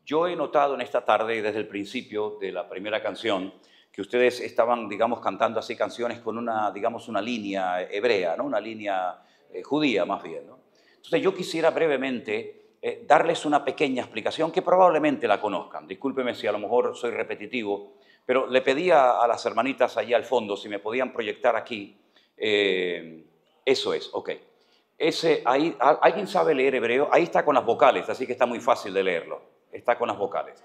Yo he notado en esta tarde, desde el principio de la primera canción, que ustedes estaban, digamos, cantando así canciones con una, digamos, una línea hebrea, ¿no? Una línea judía más bien, ¿no? Entonces yo quisiera brevemente darles una pequeña explicación que probablemente la conozcan. Discúlpeme si a lo mejor soy repetitivo, pero le pedí a las hermanitas allí al fondo si me podían proyectar aquí. Eso es, ok. Ahí, ¿alguien sabe leer hebreo? Ahí está con las vocales, así que está muy fácil de leerlo. Está con las vocales.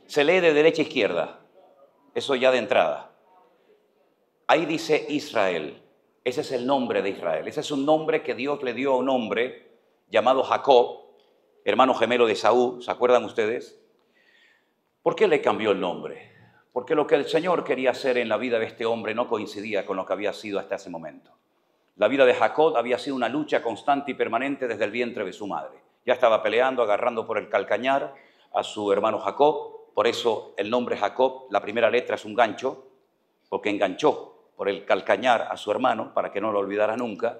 Se lee de derecha a izquierda, eso ya de entrada. Ahí dice Israel, ese es el nombre de Israel. Ese es un nombre que Dios le dio a un hombre llamado Jacob, hermano gemelo de Esaú, ¿se acuerdan ustedes? ¿Por qué le cambió el nombre? Porque lo que el Señor quería hacer en la vida de este hombre no coincidía con lo que había sido hasta ese momento. La vida de Jacob había sido una lucha constante y permanente desde el vientre de su madre. Ya estaba peleando, agarrando por el calcañar a su hermano Jacob. Por eso el nombre Jacob, la primera letra es un gancho, porque enganchó por el calcañar a su hermano para que no lo olvidara nunca.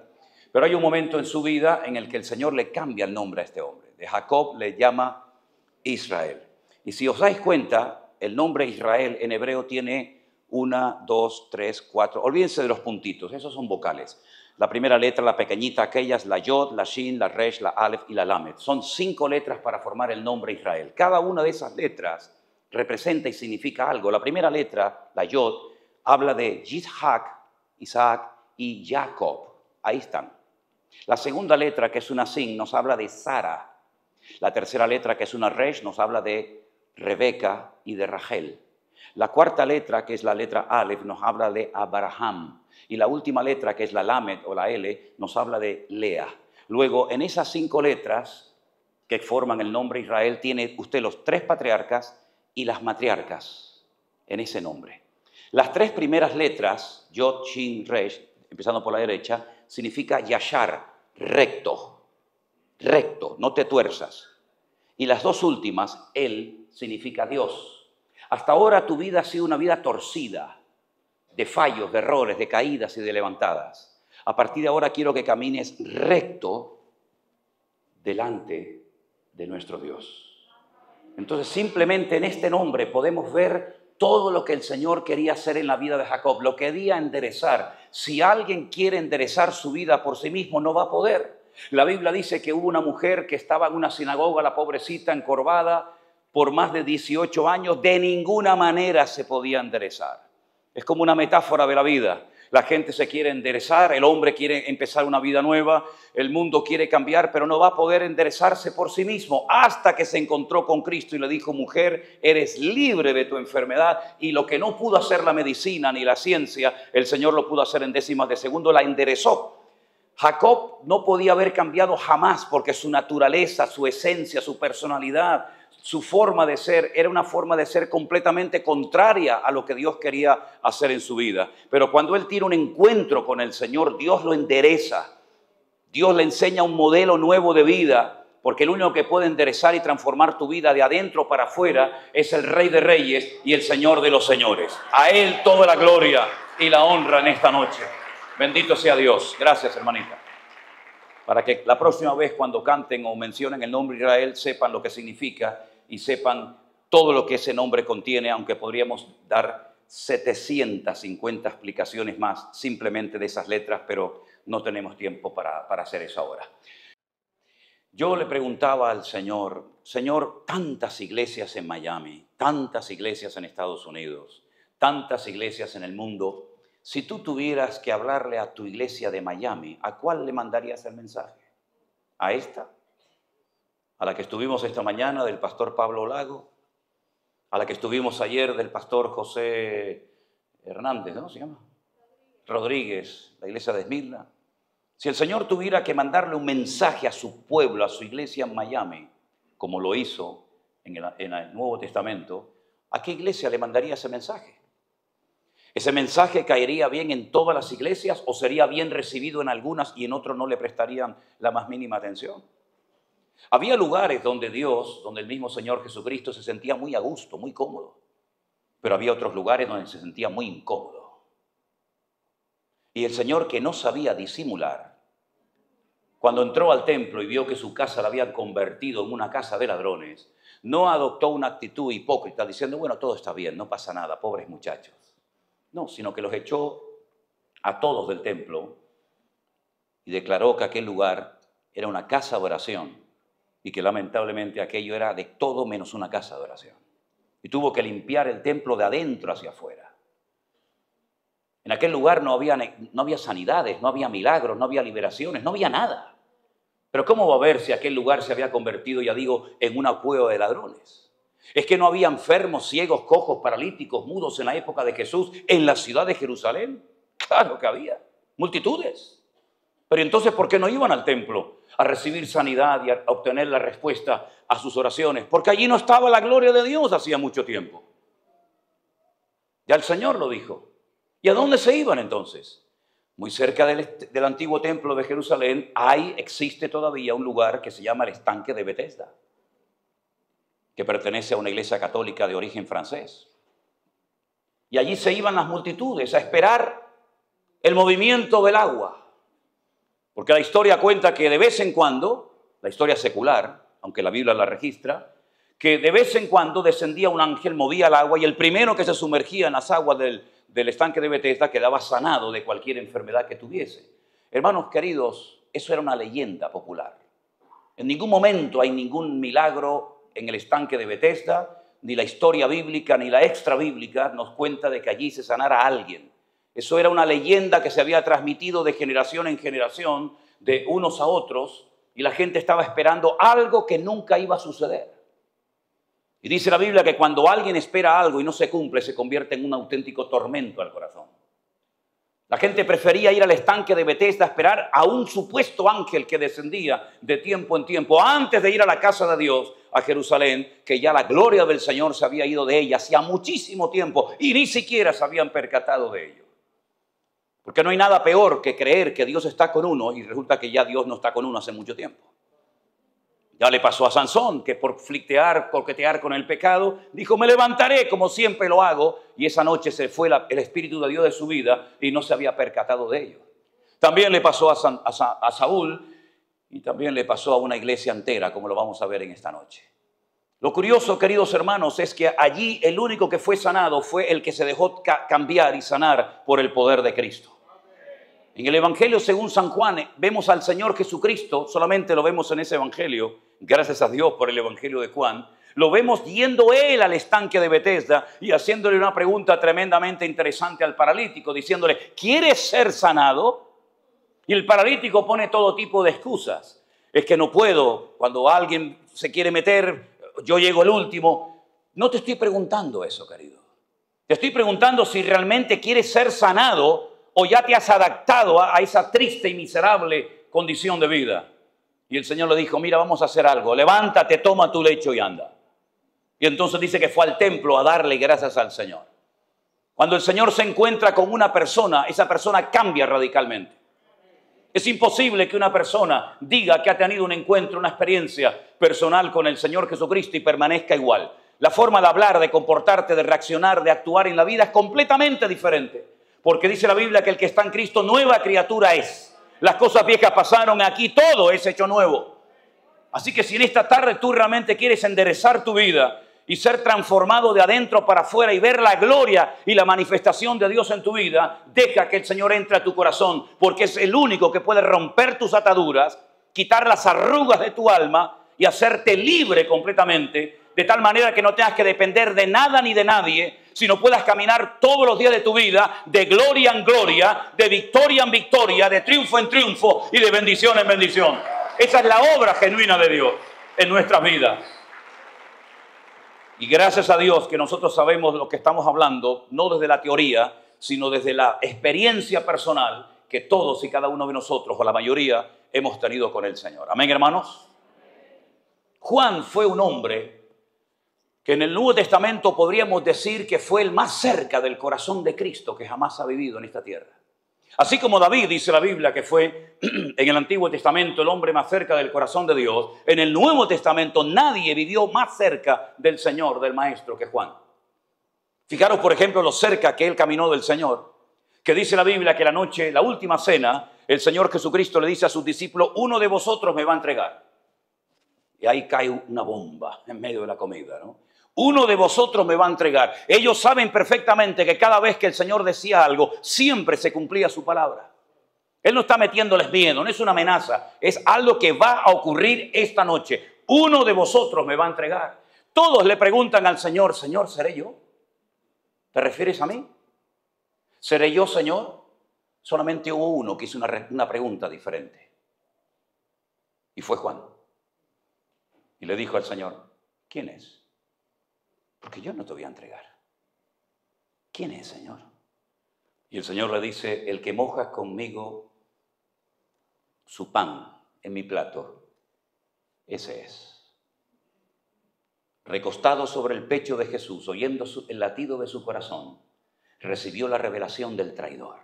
Pero hay un momento en su vida en el que el Señor le cambia el nombre a este hombre. De Jacob le llama Israel. Y si os dais cuenta, el nombre Israel en hebreo tiene 1, 2, 3, 4. Olvídense de los puntitos, esos son vocales. La primera letra, la pequeñita, aquella es la Yod, la Shin, la Resh, la Aleph y la Lamed. Son 5 letras para formar el nombre Israel. Cada una de esas letras representa y significa algo. La primera letra, la Yod, habla de Yitzhak, Isaac y Jacob. Ahí están. La segunda letra, que es una Sin, nos habla de Sara. La tercera letra, que es una Resh, nos habla de Rebeca y de Rachel. La cuarta letra, que es la letra Aleph, nos habla de Abraham. Y la última letra, que es la Lamed o la L, nos habla de Lea. Luego, en esas 5 letras que forman el nombre Israel, tiene usted los 3 patriarcas y las matriarcas en ese nombre. Las 3 primeras letras, Yod, Shin, Resh, empezando por la derecha, significa Yashar, recto, recto, no te tuerzas. Y las 2 últimas, El, significa Dios. Hasta ahora tu vida ha sido una vida torcida, de fallos, de errores, de caídas y de levantadas. A partir de ahora quiero que camines recto delante de nuestro Dios. Entonces simplemente en este nombre podemos ver todo lo que el Señor quería hacer en la vida de Jacob, lo quería enderezar. Si alguien quiere enderezar su vida por sí mismo, no va a poder. La Biblia dice que hubo una mujer que estaba en una sinagoga, la pobrecita, encorvada, por más de 18 años, de ninguna manera se podía enderezar. Es como una metáfora de la vida. La gente se quiere enderezar, el hombre quiere empezar una vida nueva, el mundo quiere cambiar, pero no va a poder enderezarse por sí mismo hasta que se encontró con Cristo y le dijo: mujer, eres libre de tu enfermedad. Y lo que no pudo hacer la medicina ni la ciencia, el Señor lo pudo hacer en décimas de segundo, la enderezó. Jacob no podía haber cambiado jamás porque su naturaleza, su esencia, su personalidad, su forma de ser era una forma de ser completamente contraria a lo que Dios quería hacer en su vida. Pero cuando él tiene un encuentro con el Señor, Dios lo endereza. Dios le enseña un modelo nuevo de vida, porque el único que puede enderezar y transformar tu vida de adentro para afuera es el Rey de Reyes y el Señor de los Señores. A Él toda la gloria y la honra en esta noche. Bendito sea Dios. Gracias, hermanita. Para que la próxima vez cuando canten o mencionen el nombre de Israel sepan lo que significa y sepan todo lo que ese nombre contiene, aunque podríamos dar 750 explicaciones más simplemente de esas letras, pero no tenemos tiempo para hacer eso ahora. Yo le preguntaba al Señor: Señor, tantas iglesias en Miami, tantas iglesias en Estados Unidos, tantas iglesias en el mundo. Si tú tuvieras que hablarle a tu iglesia de Miami, ¿a cuál le mandarías el mensaje? ¿A esta? ¿A la que estuvimos esta mañana del pastor Pablo Lago? ¿A la que estuvimos ayer del pastor José Hernández, ¿no se llama? Rodríguez, la iglesia de Esmirna. Si el Señor tuviera que mandarle un mensaje a su pueblo, a su iglesia en Miami, como lo hizo en el Nuevo Testamento, ¿a qué iglesia le mandaría ese mensaje? ¿Ese mensaje caería bien en todas las iglesias o sería bien recibido en algunas y en otros no le prestarían la más mínima atención? Había lugares donde Dios, donde el mismo Señor Jesucristo se sentía muy a gusto, muy cómodo, pero había otros lugares donde se sentía muy incómodo. Y el Señor, que no sabía disimular, cuando entró al templo y vio que su casa la habían convertido en una casa de ladrones, no adoptó una actitud hipócrita diciendo, bueno, todo está bien, no pasa nada, pobres muchachos. No, sino que los echó a todos del templo y declaró que aquel lugar era una casa de oración y que lamentablemente aquello era de todo menos una casa de oración. Y tuvo que limpiar el templo de adentro hacia afuera. En aquel lugar no había sanidades, no había milagros, no había liberaciones, no había nada. Pero ¿cómo va a ver si aquel lugar se había convertido, ya digo, en una cueva de ladrones? ¿Es que no había enfermos, ciegos, cojos, paralíticos, mudos en la época de Jesús en la ciudad de Jerusalén? Claro que había, multitudes. Pero entonces, ¿por qué no iban al templo a recibir sanidad y a obtener la respuesta a sus oraciones? Porque allí no estaba la gloria de Dios hacía mucho tiempo. Ya el Señor lo dijo. ¿Y a dónde se iban entonces? Muy cerca del antiguo templo de Jerusalén existe todavía un lugar que se llama el Estanque de Betesda, que pertenece a una iglesia católica de origen francés. Y allí se iban las multitudes a esperar el movimiento del agua. Porque la historia cuenta que de vez en cuando, la historia secular, aunque la Biblia la registra, que de vez en cuando descendía un ángel, movía el agua y el primero que se sumergía en las aguas del estanque de Betesda quedaba sanado de cualquier enfermedad que tuviese. Hermanos queridos, eso era una leyenda popular. En ningún momento hay ningún milagro en el estanque de Betesda, ni la historia bíblica ni la extra bíblica nos cuenta de que allí se sanara a alguien. Eso era una leyenda que se había transmitido de generación en generación, de unos a otros, y la gente estaba esperando algo que nunca iba a suceder. Y dice la Biblia que cuando alguien espera algo y no se cumple, se convierte en un auténtico tormento al corazón. La gente prefería ir al estanque de Betesda a esperar a un supuesto ángel que descendía de tiempo en tiempo, antes de ir a la casa de Dios, a Jerusalén, que ya la gloria del Señor se había ido de ella hacía muchísimo tiempo y ni siquiera se habían percatado de ello. Porque no hay nada peor que creer que Dios está con uno y resulta que ya Dios no está con uno hace mucho tiempo. Ya le pasó a Sansón, que por coquetear con el pecado, dijo, me levantaré como siempre lo hago, y esa noche se fue el Espíritu de Dios de su vida y no se había percatado de ello. También le pasó a Saúl y también le pasó a una iglesia entera, como lo vamos a ver en esta noche. Lo curioso, queridos hermanos, es que allí el único que fue sanado fue el que se dejó cambiar y sanar por el poder de Cristo. En el Evangelio según San Juan vemos al Señor Jesucristo, solamente lo vemos en ese Evangelio, gracias a Dios por el Evangelio de Juan, lo vemos yendo él al estanque de Betesda y haciéndole una pregunta tremendamente interesante al paralítico, diciéndole, ¿quieres ser sanado? Y el paralítico pone todo tipo de excusas. Es que no puedo, cuando alguien se quiere meter, yo llego el último. No te estoy preguntando eso, querido. Te estoy preguntando si realmente quieres ser sanado o ya te has adaptado a esa triste y miserable condición de vida. Y el Señor le dijo, mira, vamos a hacer algo. Levántate, toma tu lecho y anda. Y entonces dice que fue al templo a darle gracias al Señor. Cuando el Señor se encuentra con una persona, esa persona cambia radicalmente. Es imposible que una persona diga que ha tenido un encuentro, una experiencia personal con el Señor Jesucristo y permanezca igual. La forma de hablar, de comportarte, de reaccionar, de actuar en la vida es completamente diferente. Porque dice la Biblia que el que está en Cristo, nueva criatura es. Las cosas viejas pasaron, aquí todo es hecho nuevo. Así que si en esta tarde tú realmente quieres enderezar tu vida y ser transformado de adentro para afuera y ver la gloria y la manifestación de Dios en tu vida, deja que el Señor entre a tu corazón, porque es el único que puede romper tus ataduras, quitar las arrugas de tu alma y hacerte libre completamente, de tal manera que no tengas que depender de nada ni de nadie, sino puedas caminar todos los días de tu vida de gloria en gloria, de victoria en victoria, de triunfo en triunfo y de bendición en bendición. Esa es la obra genuina de Dios en nuestras vidas. Y gracias a Dios que nosotros sabemos lo que estamos hablando, no desde la teoría, sino desde la experiencia personal que todos y cada uno de nosotros, o la mayoría, hemos tenido con el Señor. Amén, hermanos. Juan fue un hombre que en el Nuevo Testamento podríamos decir que fue el más cerca del corazón de Cristo que jamás ha vivido en esta tierra. Así como David, dice la Biblia, que fue en el Antiguo Testamento el hombre más cerca del corazón de Dios, en el Nuevo Testamento nadie vivió más cerca del Señor, del Maestro, que Juan. Fijaros, por ejemplo, lo cerca que él caminó del Señor, que dice la Biblia que la noche, la última cena, el Señor Jesucristo le dice a sus discípulos, uno de vosotros me va a entregar. Y ahí cae una bomba en medio de la comida, ¿no? Uno de vosotros me va a entregar. Ellos saben perfectamente que cada vez que el Señor decía algo, siempre se cumplía su palabra. Él no está metiéndoles miedo, no es una amenaza, es algo que va a ocurrir esta noche. Uno de vosotros me va a entregar. Todos le preguntan al Señor, Señor, ¿seré yo? ¿Te refieres a mí? ¿Seré yo, Señor? Solamente hubo uno que hizo una pregunta diferente. Y fue Juan. Y le dijo al Señor, ¿quién es? Porque yo no te voy a entregar. ¿Quién es, Señor? Y el Señor le dice, el que moja conmigo su pan en mi plato, ese es. Recostado sobre el pecho de Jesús, oyendo el latido de su corazón, recibió la revelación del traidor.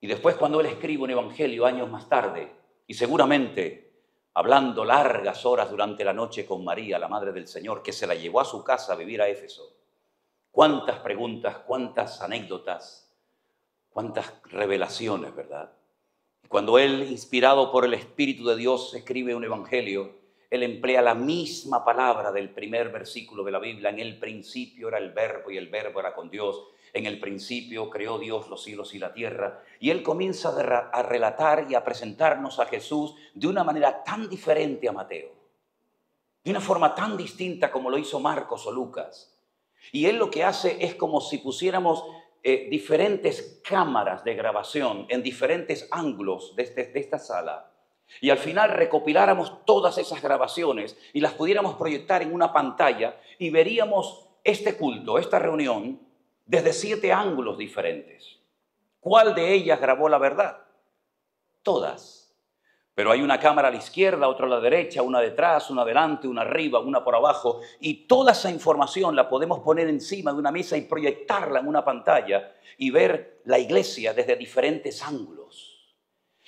Y después, cuando él escribe un evangelio años más tarde, y seguramente hablando largas horas durante la noche con María, la madre del Señor, que se la llevó a su casa a vivir a Éfeso, cuántas preguntas, cuántas anécdotas, cuántas revelaciones, ¿verdad? Y cuando él, inspirado por el Espíritu de Dios, escribe un evangelio, él emplea la misma palabra del primer versículo de la Biblia. En el principio era el verbo y el verbo era con Dios. En el principio creó Dios los cielos y la tierra. Y él comienza a relatar y a presentarnos a Jesús de una manera tan diferente a Mateo. De una forma tan distinta como lo hizo Marcos o Lucas. Y él lo que hace es como si pusiéramos diferentes cámaras de grabación en diferentes ángulos de esta sala. Y al final recopiláramos todas esas grabaciones y las pudiéramos proyectar en una pantalla y veríamos este culto, esta reunión, desde 7 ángulos diferentes. ¿Cuál de ellas grabó la verdad? Todas. Pero hay una cámara a la izquierda, otra a la derecha, una detrás, una adelante, una arriba, una por abajo. Y toda esa información la podemos poner encima de una mesa y proyectarla en una pantalla y ver la iglesia desde diferentes ángulos.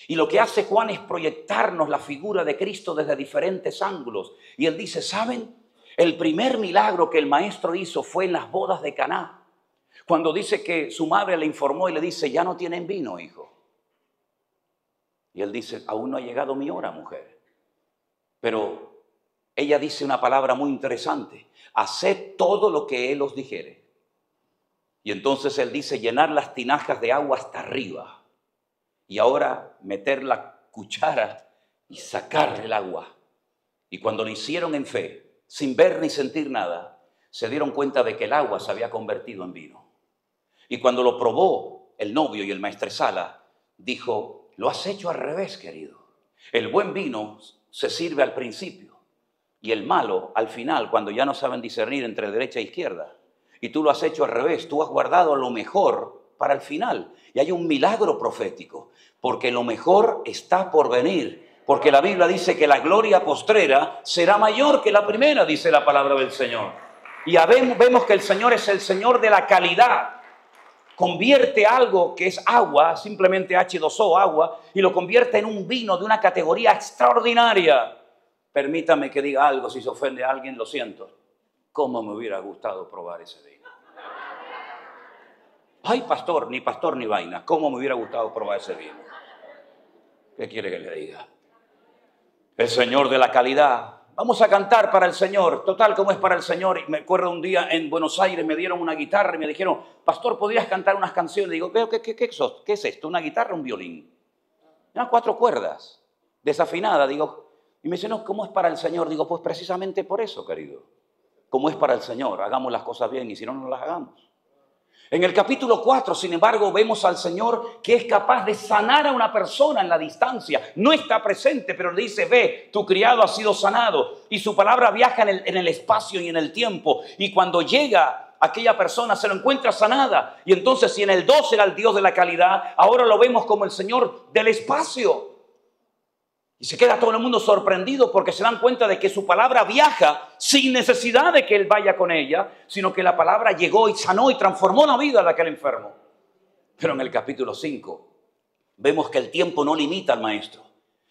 Y lo que hace Juan es proyectarnos la figura de Cristo desde diferentes ángulos. Y él dice, ¿saben? El primer milagro que el maestro hizo fue en las bodas de Caná. Cuando dice que su madre le informó y le dice, ya no tienen vino, hijo. Y él dice, aún no ha llegado mi hora, mujer. Pero ella dice una palabra muy interesante. Haced todo lo que él os dijere. Y entonces él dice, llenar las tinajas de agua hasta arriba. Y ahora meter la cuchara y sacar el agua. Y cuando lo hicieron en fe, sin ver ni sentir nada, se dieron cuenta de que el agua se había convertido en vino. Y cuando lo probó el novio y el maestresala, dijo, lo has hecho al revés, querido. El buen vino se sirve al principio y el malo al final, cuando ya no saben discernir entre derecha e izquierda. Y tú lo has hecho al revés, tú has guardado lo mejor para el final. Y hay un milagro profético, porque lo mejor está por venir. Porque la Biblia dice que la gloria postrera será mayor que la primera, dice la palabra del Señor. Y vemos que el Señor es el Señor de la calidad. Convierte algo que es agua, simplemente H2O, agua, y lo convierte en un vino de una categoría extraordinaria. Permítame que diga algo, si se ofende a alguien, lo siento. ¿Cómo me hubiera gustado probar ese vino? Ay, pastor ni vaina. ¿Cómo me hubiera gustado probar ese vino? ¿Qué quiere que le diga? El Señor de la calidad. Vamos a cantar para el Señor, total como es para el Señor. Y me acuerdo un día en Buenos Aires me dieron una guitarra y me dijeron, pastor, ¿podrías cantar unas canciones? Digo, ¿qué es esto? ¿Una guitarra o un violín? Eran 4 cuerdas, desafinada. Digo, y me dicen, no, ¿cómo es para el Señor? Digo, pues precisamente por eso, querido. Como es para el Señor, hagamos las cosas bien y si no, no las hagamos. En el capítulo 4, sin embargo, vemos al Señor que es capaz de sanar a una persona en la distancia. No está presente, pero le dice, ve, tu criado ha sido sanado. Y su palabra viaja en el espacio y en el tiempo. Y cuando llega aquella persona, se lo encuentra sanada. Y entonces, si en el 2 era el Dios de la calidad, ahora lo vemos como el Señor del espacio. Y se queda todo el mundo sorprendido porque se dan cuenta de que su palabra viaja sin necesidad de que él vaya con ella, sino que la palabra llegó y sanó y transformó la vida de aquel enfermo. Pero en el capítulo 5 vemos que el tiempo no limita al maestro.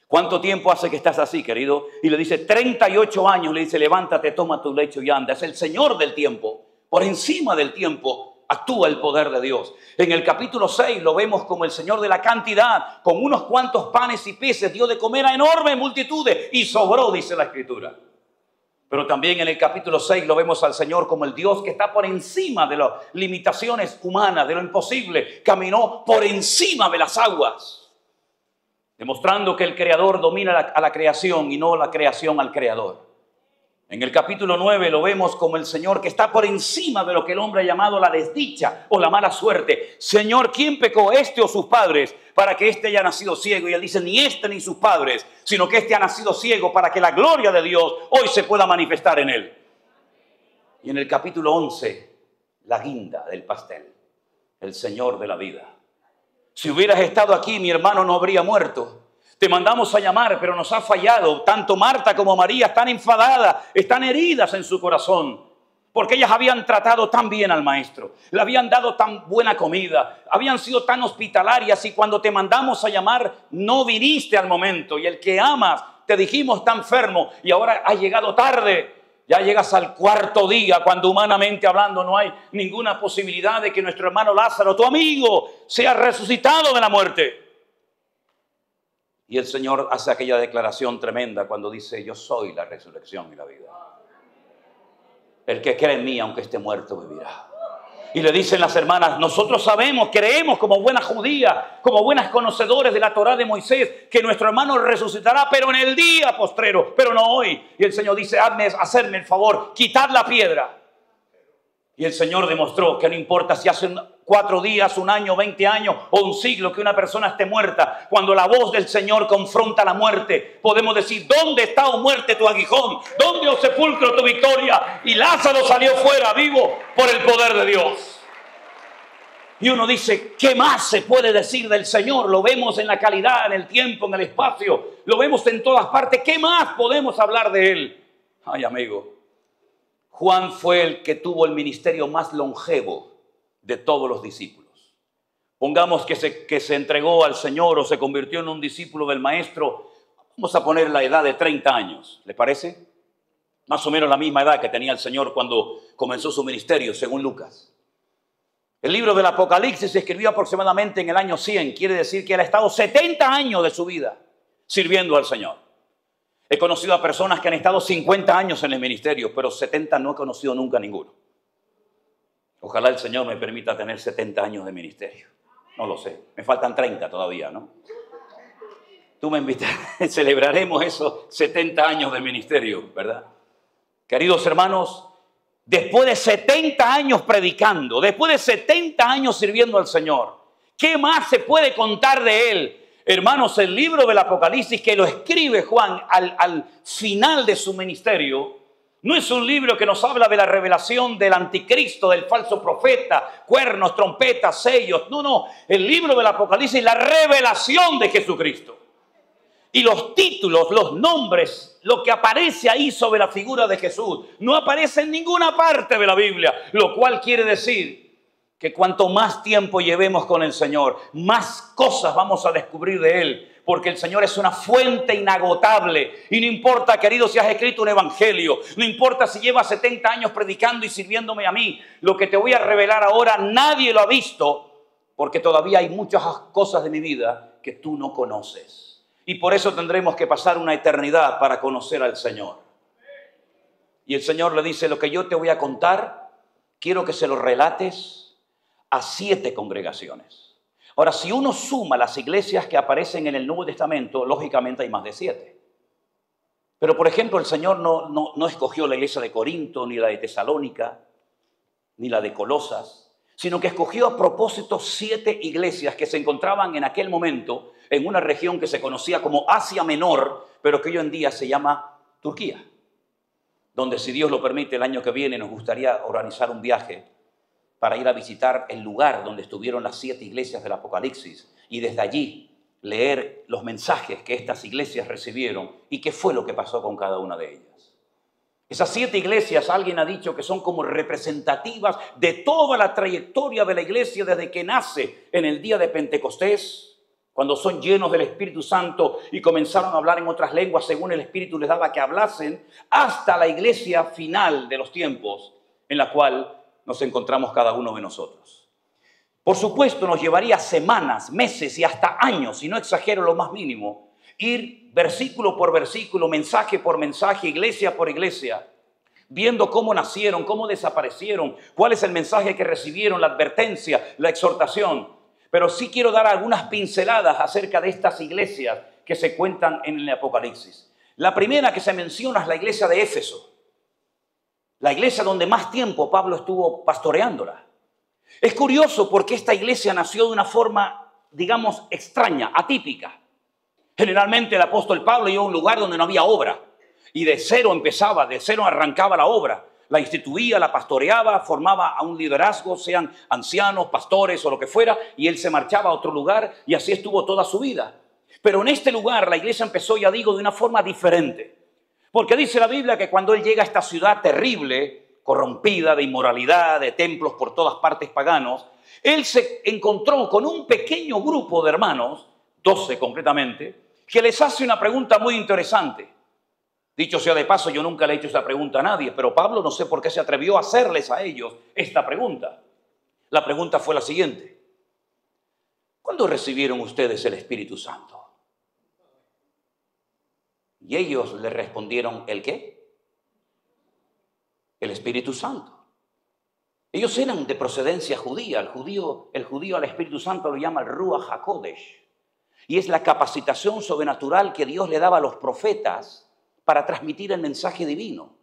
¿Cuánto tiempo hace que estás así, querido? Y le dice 38 años, le dice levántate, toma tu lecho y anda. Es el Señor del tiempo, por encima del tiempo. actúa el poder de Dios. En el capítulo 6 lo vemos como el Señor de la cantidad, con unos cuantos panes y peces, dio de comer a enormes multitudes y sobró, dice la Escritura. Pero también en el capítulo 6 lo vemos al Señor como el Dios que está por encima de las limitaciones humanas, de lo imposible. Caminó por encima de las aguas, demostrando que el Creador domina a la creación y no la creación al Creador. En el capítulo 9 lo vemos como el Señor que está por encima de lo que el hombre ha llamado la desdicha o la mala suerte. Señor, ¿quién pecó, este o sus padres, para que este haya nacido ciego? Y él dice, ni este ni sus padres, sino que este ha nacido ciego para que la gloria de Dios hoy se pueda manifestar en él. Y en el capítulo 11, la guinda del pastel, el Señor de la vida. Si hubieras estado aquí, mi hermano no habría muerto. Te mandamos a llamar, pero nos ha fallado. Tanto Marta como María están enfadadas, están heridas en su corazón, porque ellas habían tratado tan bien al Maestro, le habían dado tan buena comida, habían sido tan hospitalarias, y cuando te mandamos a llamar no viniste al momento. Y el que amas, te dijimos, está enfermo y ahora ha llegado tarde. Ya llegas al cuarto día, cuando humanamente hablando no hay ninguna posibilidad de que nuestro hermano Lázaro, tu amigo, sea resucitado de la muerte. Y el Señor hace aquella declaración tremenda cuando dice, yo soy la resurrección y la vida. El que cree en mí, aunque esté muerto, vivirá. Y le dicen las hermanas, nosotros sabemos, creemos como buenas judías, como buenas conocedores de la Torá de Moisés, que nuestro hermano resucitará, pero en el día postrero, pero no hoy. Y el Señor dice, hacerme el favor, quitad la piedra. Y el Señor demostró que no importa si hace 4 días, 1 año, 20 años o un siglo que una persona esté muerta. Cuando la voz del Señor confronta la muerte, podemos decir, ¿dónde está, oh muerte, tu aguijón? ¿Dónde, oh sepulcro, tu victoria? Y Lázaro salió fuera vivo por el poder de Dios. Y uno dice, ¿qué más se puede decir del Señor? Lo vemos en la calidad, en el tiempo, en el espacio. Lo vemos en todas partes. ¿Qué más podemos hablar de Él? Ay, amigo, Juan fue el que tuvo el ministerio más longevo de todos los discípulos. Pongamos que se entregó al Señor o se convirtió en un discípulo del Maestro. Vamos a poner la edad de 30 años, ¿le parece? Más o menos la misma edad que tenía el Señor cuando comenzó su ministerio, según Lucas. El libro del Apocalipsis se escribió aproximadamente en el año 100. Quiere decir que él ha estado 70 años de su vida sirviendo al Señor. He conocido a personas que han estado 50 años en el ministerio, pero 70 no he conocido nunca ninguno. Ojalá el Señor me permita tener 70 años de ministerio. No lo sé, me faltan 30 todavía, ¿no? Tú me invitas, celebraremos esos 70 años de ministerio, ¿verdad? Queridos hermanos, después de 70 años predicando, después de 70 años sirviendo al Señor, ¿qué más se puede contar de Él? Hermanos, el libro del Apocalipsis que lo escribe Juan al final de su ministerio, no es un libro que nos habla de la revelación del anticristo, del falso profeta, cuernos, trompetas, sellos. No. El libro del Apocalipsis es la revelación de Jesucristo. Y los títulos, los nombres, lo que aparece ahí sobre la figura de Jesús, no aparece en ninguna parte de la Biblia. Lo cual quiere decir que cuanto más tiempo llevemos con el Señor, más cosas vamos a descubrir de Él. Porque el Señor es una fuente inagotable. Y no importa, querido, si has escrito un evangelio. No importa si llevas 70 años predicando y sirviéndome a mí. Lo que te voy a revelar ahora, nadie lo ha visto. Porque todavía hay muchas cosas de mi vida que tú no conoces. Y por eso tendremos que pasar una eternidad para conocer al Señor. Y el Señor le dice, lo que yo te voy a contar, quiero que se lo relates a 7 congregaciones. Ahora, si uno suma las iglesias que aparecen en el Nuevo Testamento, lógicamente hay más de 7. Pero, por ejemplo, el Señor no escogió la iglesia de Corinto, ni la de Tesalónica, ni la de Colosas, sino que escogió a propósito 7 iglesias que se encontraban en aquel momento en una región que se conocía como Asia Menor, pero que hoy en día se llama Turquía, donde, si Dios lo permite, el año que viene nos gustaría organizar un viaje para ir a visitar el lugar donde estuvieron las 7 iglesias del Apocalipsis y desde allí leer los mensajes que estas iglesias recibieron y qué fue lo que pasó con cada una de ellas. Esas 7 iglesias, alguien ha dicho que son como representativas de toda la trayectoria de la iglesia desde que nace en el día de Pentecostés, cuando son llenos del Espíritu Santo y comenzaron a hablar en otras lenguas según el Espíritu les daba que hablasen, hasta la iglesia final de los tiempos, en la cual nos encontramos cada uno de nosotros. Por supuesto, nos llevaría semanas, meses y hasta años, si no exagero lo más mínimo, ir versículo por versículo, mensaje por mensaje, iglesia por iglesia, viendo cómo nacieron, cómo desaparecieron, cuál es el mensaje que recibieron, la advertencia, la exhortación. Pero sí quiero dar algunas pinceladas acerca de estas iglesias que se cuentan en el Apocalipsis. La primera que se menciona es la iglesia de Éfeso, la iglesia donde más tiempo Pablo estuvo pastoreándola. Es curioso porque esta iglesia nació de una forma, digamos, extraña, atípica. Generalmente el apóstol Pablo iba a un lugar donde no había obra y de cero empezaba, de cero arrancaba la obra. La instituía, la pastoreaba, formaba a un liderazgo, sean ancianos, pastores o lo que fuera, y él se marchaba a otro lugar y así estuvo toda su vida. Pero en este lugar la iglesia empezó, ya digo, de una forma diferente. Porque dice la Biblia que cuando él llega a esta ciudad terrible, corrompida, de inmoralidad, de templos por todas partes paganos, él se encontró con un pequeño grupo de hermanos, 12 concretamente, que les hace una pregunta muy interesante. Dicho sea de paso, yo nunca le he hecho esta pregunta a nadie, pero Pablo no sé por qué se atrevió a hacerles a ellos esta pregunta. La pregunta fue la siguiente: ¿cuándo recibieron ustedes el Espíritu Santo? Y ellos le respondieron, ¿el qué? El Espíritu Santo. Ellos eran de procedencia judía. El judío al Espíritu Santo lo llama el Ruach HaKodesh. Y es la capacitación sobrenatural que Dios le daba a los profetas para transmitir el mensaje divino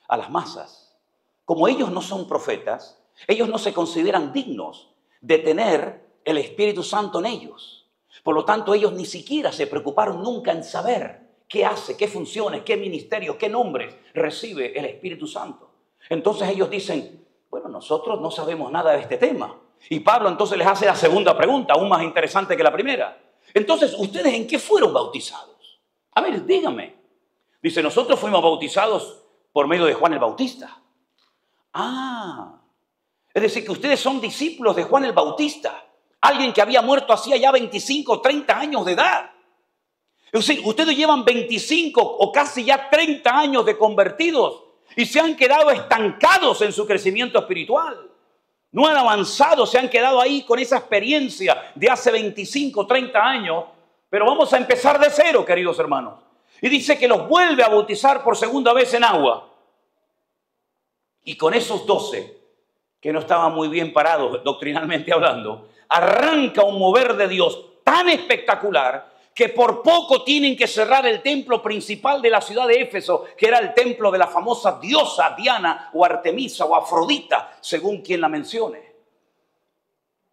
a las masas. Como ellos no son profetas, ellos no se consideran dignos de tener el Espíritu Santo en ellos. Por lo tanto, ellos ni siquiera se preocuparon nunca en saber qué hace, qué funciones, qué ministerios, qué nombres recibe el Espíritu Santo. Entonces ellos dicen, bueno, nosotros no sabemos nada de este tema. Y Pablo entonces les hace la segunda pregunta, aún más interesante que la primera. Entonces, ¿ustedes en qué fueron bautizados? A ver, díganme. Dice, nosotros fuimos bautizados por medio de Juan el Bautista. Ah, es decir, que ustedes son discípulos de Juan el Bautista, alguien que había muerto hacía ya 25 o 30 años de edad. Es decir, ustedes llevan 25 o casi ya 30 años de convertidos y se han quedado estancados en su crecimiento espiritual. No han avanzado, se han quedado ahí con esa experiencia de hace 25, 30 años. Pero vamos a empezar de cero, queridos hermanos. Y dice que los vuelve a bautizar por segunda vez en agua. Y con esos 12, que no estaban muy bien parados doctrinalmente hablando, arranca un mover de Dios tan espectacular que por poco tienen que cerrar el templo principal de la ciudad de Éfeso, que era el templo de la famosa diosa Diana o Artemisa o Afrodita, según quien la mencione.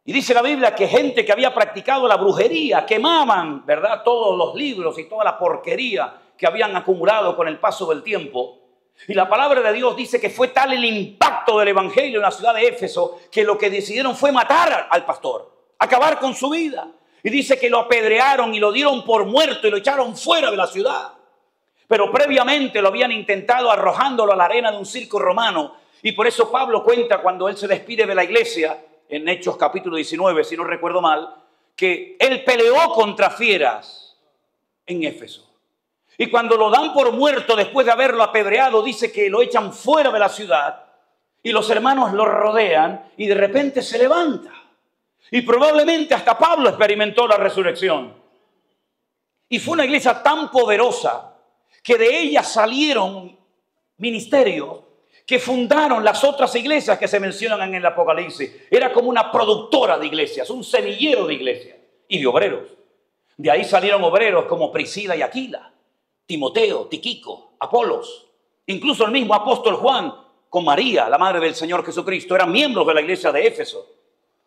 Y dice la Biblia que gente que había practicado la brujería, quemaban, ¿verdad?, todos los libros y toda la porquería que habían acumulado con el paso del tiempo. Y la palabra de Dios dice que fue tal el impacto del evangelio en la ciudad de Éfeso que lo que decidieron fue matar al pastor, acabar con su vida. Y dice que lo apedrearon y lo dieron por muerto y lo echaron fuera de la ciudad. Pero previamente lo habían intentado arrojándolo a la arena de un circo romano. Y por eso Pablo cuenta cuando él se despide de la iglesia, en Hechos capítulo 19, si no recuerdo mal, que él peleó contra fieras en Éfeso. Y cuando lo dan por muerto después de haberlo apedreado, dice que lo echan fuera de la ciudad y los hermanos lo rodean y de repente se levanta. Y probablemente hasta Pablo experimentó la resurrección. Y fue una iglesia tan poderosa que de ella salieron ministerios que fundaron las otras iglesias que se mencionan en el Apocalipsis. Era como una productora de iglesias, un semillero de iglesias y de obreros. De ahí salieron obreros como Priscila y Aquila, Timoteo, Tiquico, Apolos. Incluso el mismo apóstol Juan con María, la madre del Señor Jesucristo, eran miembros de la iglesia de Éfeso.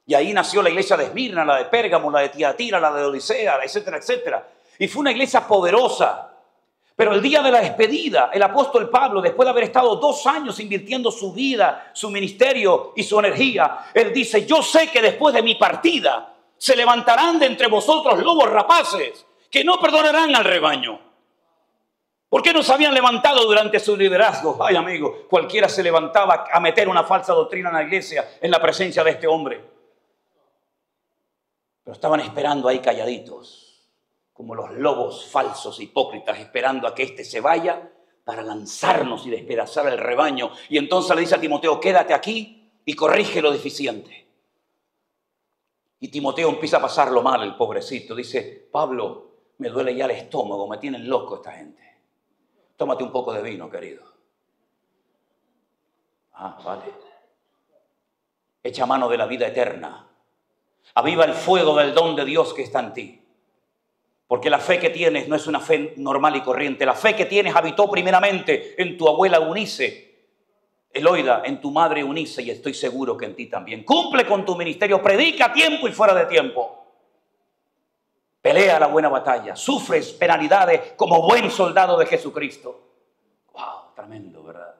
Y ahí nació la iglesia de Esmirna, la de Pérgamo, la de Tiatira, la de Odisea, etcétera, etcétera. Y fue una iglesia poderosa. Pero el día de la despedida, el apóstol Pablo, después de haber estado 2 años invirtiendo su vida, su ministerio y su energía, él dice, yo sé que después de mi partida se levantarán de entre vosotros lobos rapaces que no perdonarán al rebaño. ¿Por qué no se habían levantado durante su liderazgo? Ay, amigo, cualquiera se levantaba a meter una falsa doctrina en la iglesia en la presencia de este hombre. Pero estaban esperando ahí calladitos, como los lobos falsos hipócritas, esperando a que éste se vaya para lanzarnos y despedazar el rebaño. Y entonces le dice a Timoteo, quédate aquí y corrige lo deficiente. Y Timoteo empieza a pasarlo mal, el pobrecito. Dice, Pablo, me duele ya el estómago, me tienen loco esta gente. Tómate un poco de vino, querido. Ah, vale. Echa mano de la vida eterna. Aviva el fuego del don de Dios que está en ti. Porque la fe que tienes no es una fe normal y corriente. La fe que tienes habitó primeramente en tu abuela Eunice, Eloida, en tu madre Eunice, y estoy seguro que en ti también. Cumple con tu ministerio, predica a tiempo y fuera de tiempo. Pelea la buena batalla, sufres penalidades como buen soldado de Jesucristo. ¡Wow! Tremendo, ¿verdad?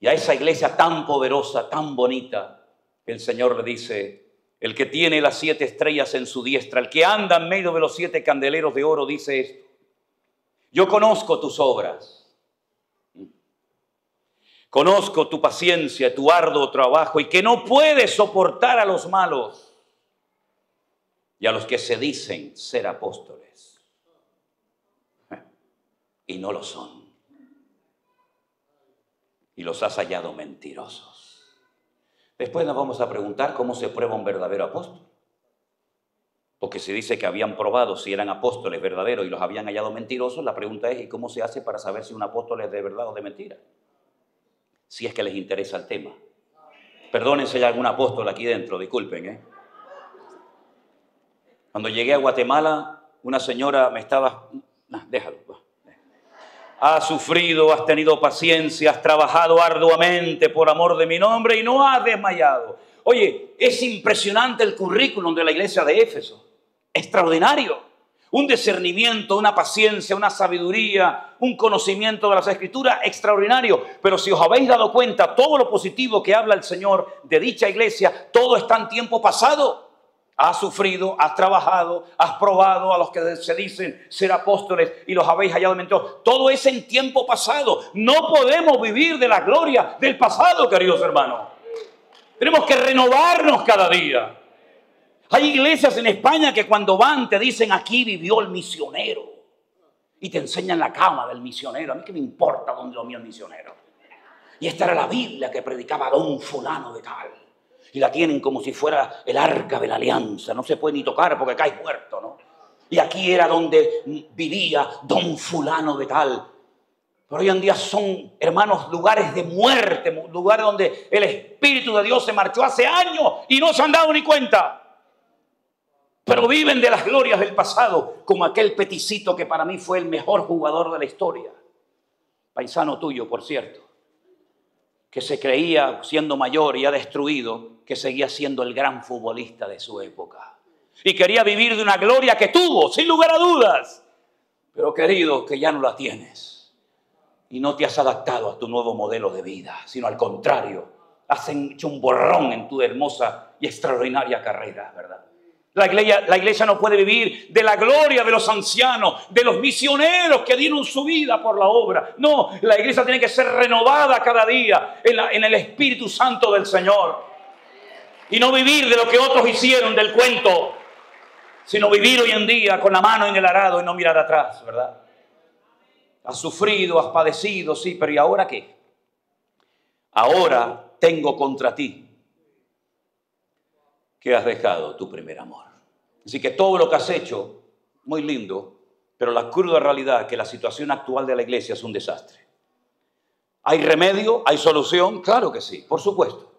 Y a esa iglesia tan poderosa, tan bonita, el Señor le dice, el que tiene las 7 estrellas en su diestra, el que anda en medio de los 7 candeleros de oro, dice esto: yo conozco tus obras, conozco tu paciencia, tu arduo trabajo, y que no puedes soportar a los malos y a los que se dicen ser apóstoles y no lo son, y los has hallado mentirosos. Después nos vamos a preguntar cómo se prueba un verdadero apóstol. Porque se dice que habían probado si eran apóstoles verdaderos y los habían hallado mentirosos. La pregunta es, ¿y cómo se hace para saber si un apóstol es de verdad o de mentira? Si es que les interesa el tema. Perdónense, hay algún apóstol aquí dentro, disculpen. Cuando llegué a Guatemala, una señora me estaba... déjalo. Has sufrido, has tenido paciencia, has trabajado arduamente por amor de mi nombre y no has desmayado. Oye, es impresionante el currículum de la iglesia de Éfeso. Extraordinario. Un discernimiento, una paciencia, una sabiduría, un conocimiento de las Escrituras extraordinario. Pero si os habéis dado cuenta, todo lo positivo que habla el Señor de dicha iglesia, todo está en tiempo pasado. Has sufrido, has trabajado, has probado a los que se dicen ser apóstoles y los habéis hallado mentirosos. Todo es en tiempo pasado. No podemos vivir de la gloria del pasado, queridos hermanos. Tenemos que renovarnos cada día. Hay iglesias en España que cuando van te dicen, aquí vivió el misionero. Y te enseñan la cama del misionero. A mí qué me importa dónde dormía el misionero. Y esta era la Biblia que predicaba don fulano de tal. Y la tienen como si fuera el arca de la alianza. No se puede ni tocar porque cae muerto, ¿no? Y aquí era donde vivía don fulano de tal. Pero hoy en día son, hermanos, lugares de muerte, lugares donde el Espíritu de Dios se marchó hace años y no se han dado ni cuenta. Pero viven de las glorias del pasado, como aquel peticito que para mí fue el mejor jugador de la historia. Paisano tuyo, por cierto, que se creía, siendo mayor y ha destruido, que seguía siendo el gran futbolista de su época. Y quería vivir de una gloria que tuvo, sin lugar a dudas. Pero querido, que ya no la tienes. Y no te has adaptado a tu nuevo modelo de vida, sino al contrario, has hecho un borrón en tu hermosa y extraordinaria carrera, ¿verdad? La iglesia no puede vivir de la gloria de los ancianos, de los misioneros que dieron su vida por la obra. No, la iglesia tiene que ser renovada cada día en el Espíritu Santo del Señor. Y no vivir de lo que otros hicieron del cuento, sino vivir hoy en día con la mano en el arado y no mirar atrás, ¿verdad? Has sufrido, has padecido, sí, pero ¿y ahora qué? Ahora tengo contra ti que has dejado tu primer amor. Así que todo lo que has hecho, muy lindo, pero la cruda realidad es que la situación actual de la iglesia es un desastre. ¿Hay remedio? ¿Hay solución? Claro que sí, por supuesto.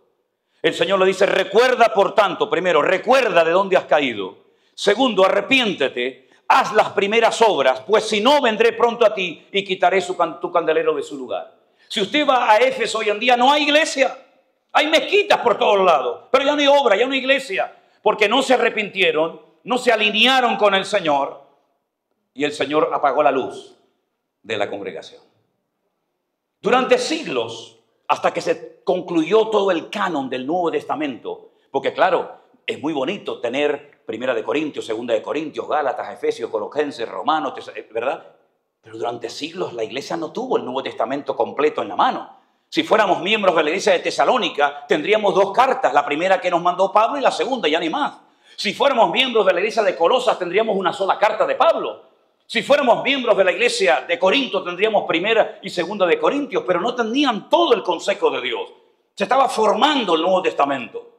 El Señor le dice, recuerda por tanto, primero, recuerda de dónde has caído. Segundo, arrepiéntete, haz las primeras obras, pues si no, vendré pronto a ti y quitaré tu candelero de su lugar. Si usted va a Éfeso hoy en día, no hay iglesia. Hay mezquitas por todos lados, pero ya no hay obra, ya no hay iglesia, porque no se arrepintieron, no se alinearon con el Señor y el Señor apagó la luz de la congregación. Durante siglos, hasta que se concluyó todo el canon del Nuevo Testamento, porque claro, es muy bonito tener Primera de Corintios, Segunda de Corintios, Gálatas, Efesios, Colosenses, Romanos, ¿verdad? Pero durante siglos la iglesia no tuvo el Nuevo Testamento completo en la mano. Si fuéramos miembros de la iglesia de Tesalónica, tendríamos 2 cartas, la primera que nos mandó Pablo y la segunda, ya ni más. Si fuéramos miembros de la iglesia de Colosas, tendríamos una sola carta de Pablo. Si fuéramos miembros de la iglesia de Corinto, tendríamos primera y segunda de Corintios, pero no tenían todo el consejo de Dios. Se estaba formando el Nuevo Testamento.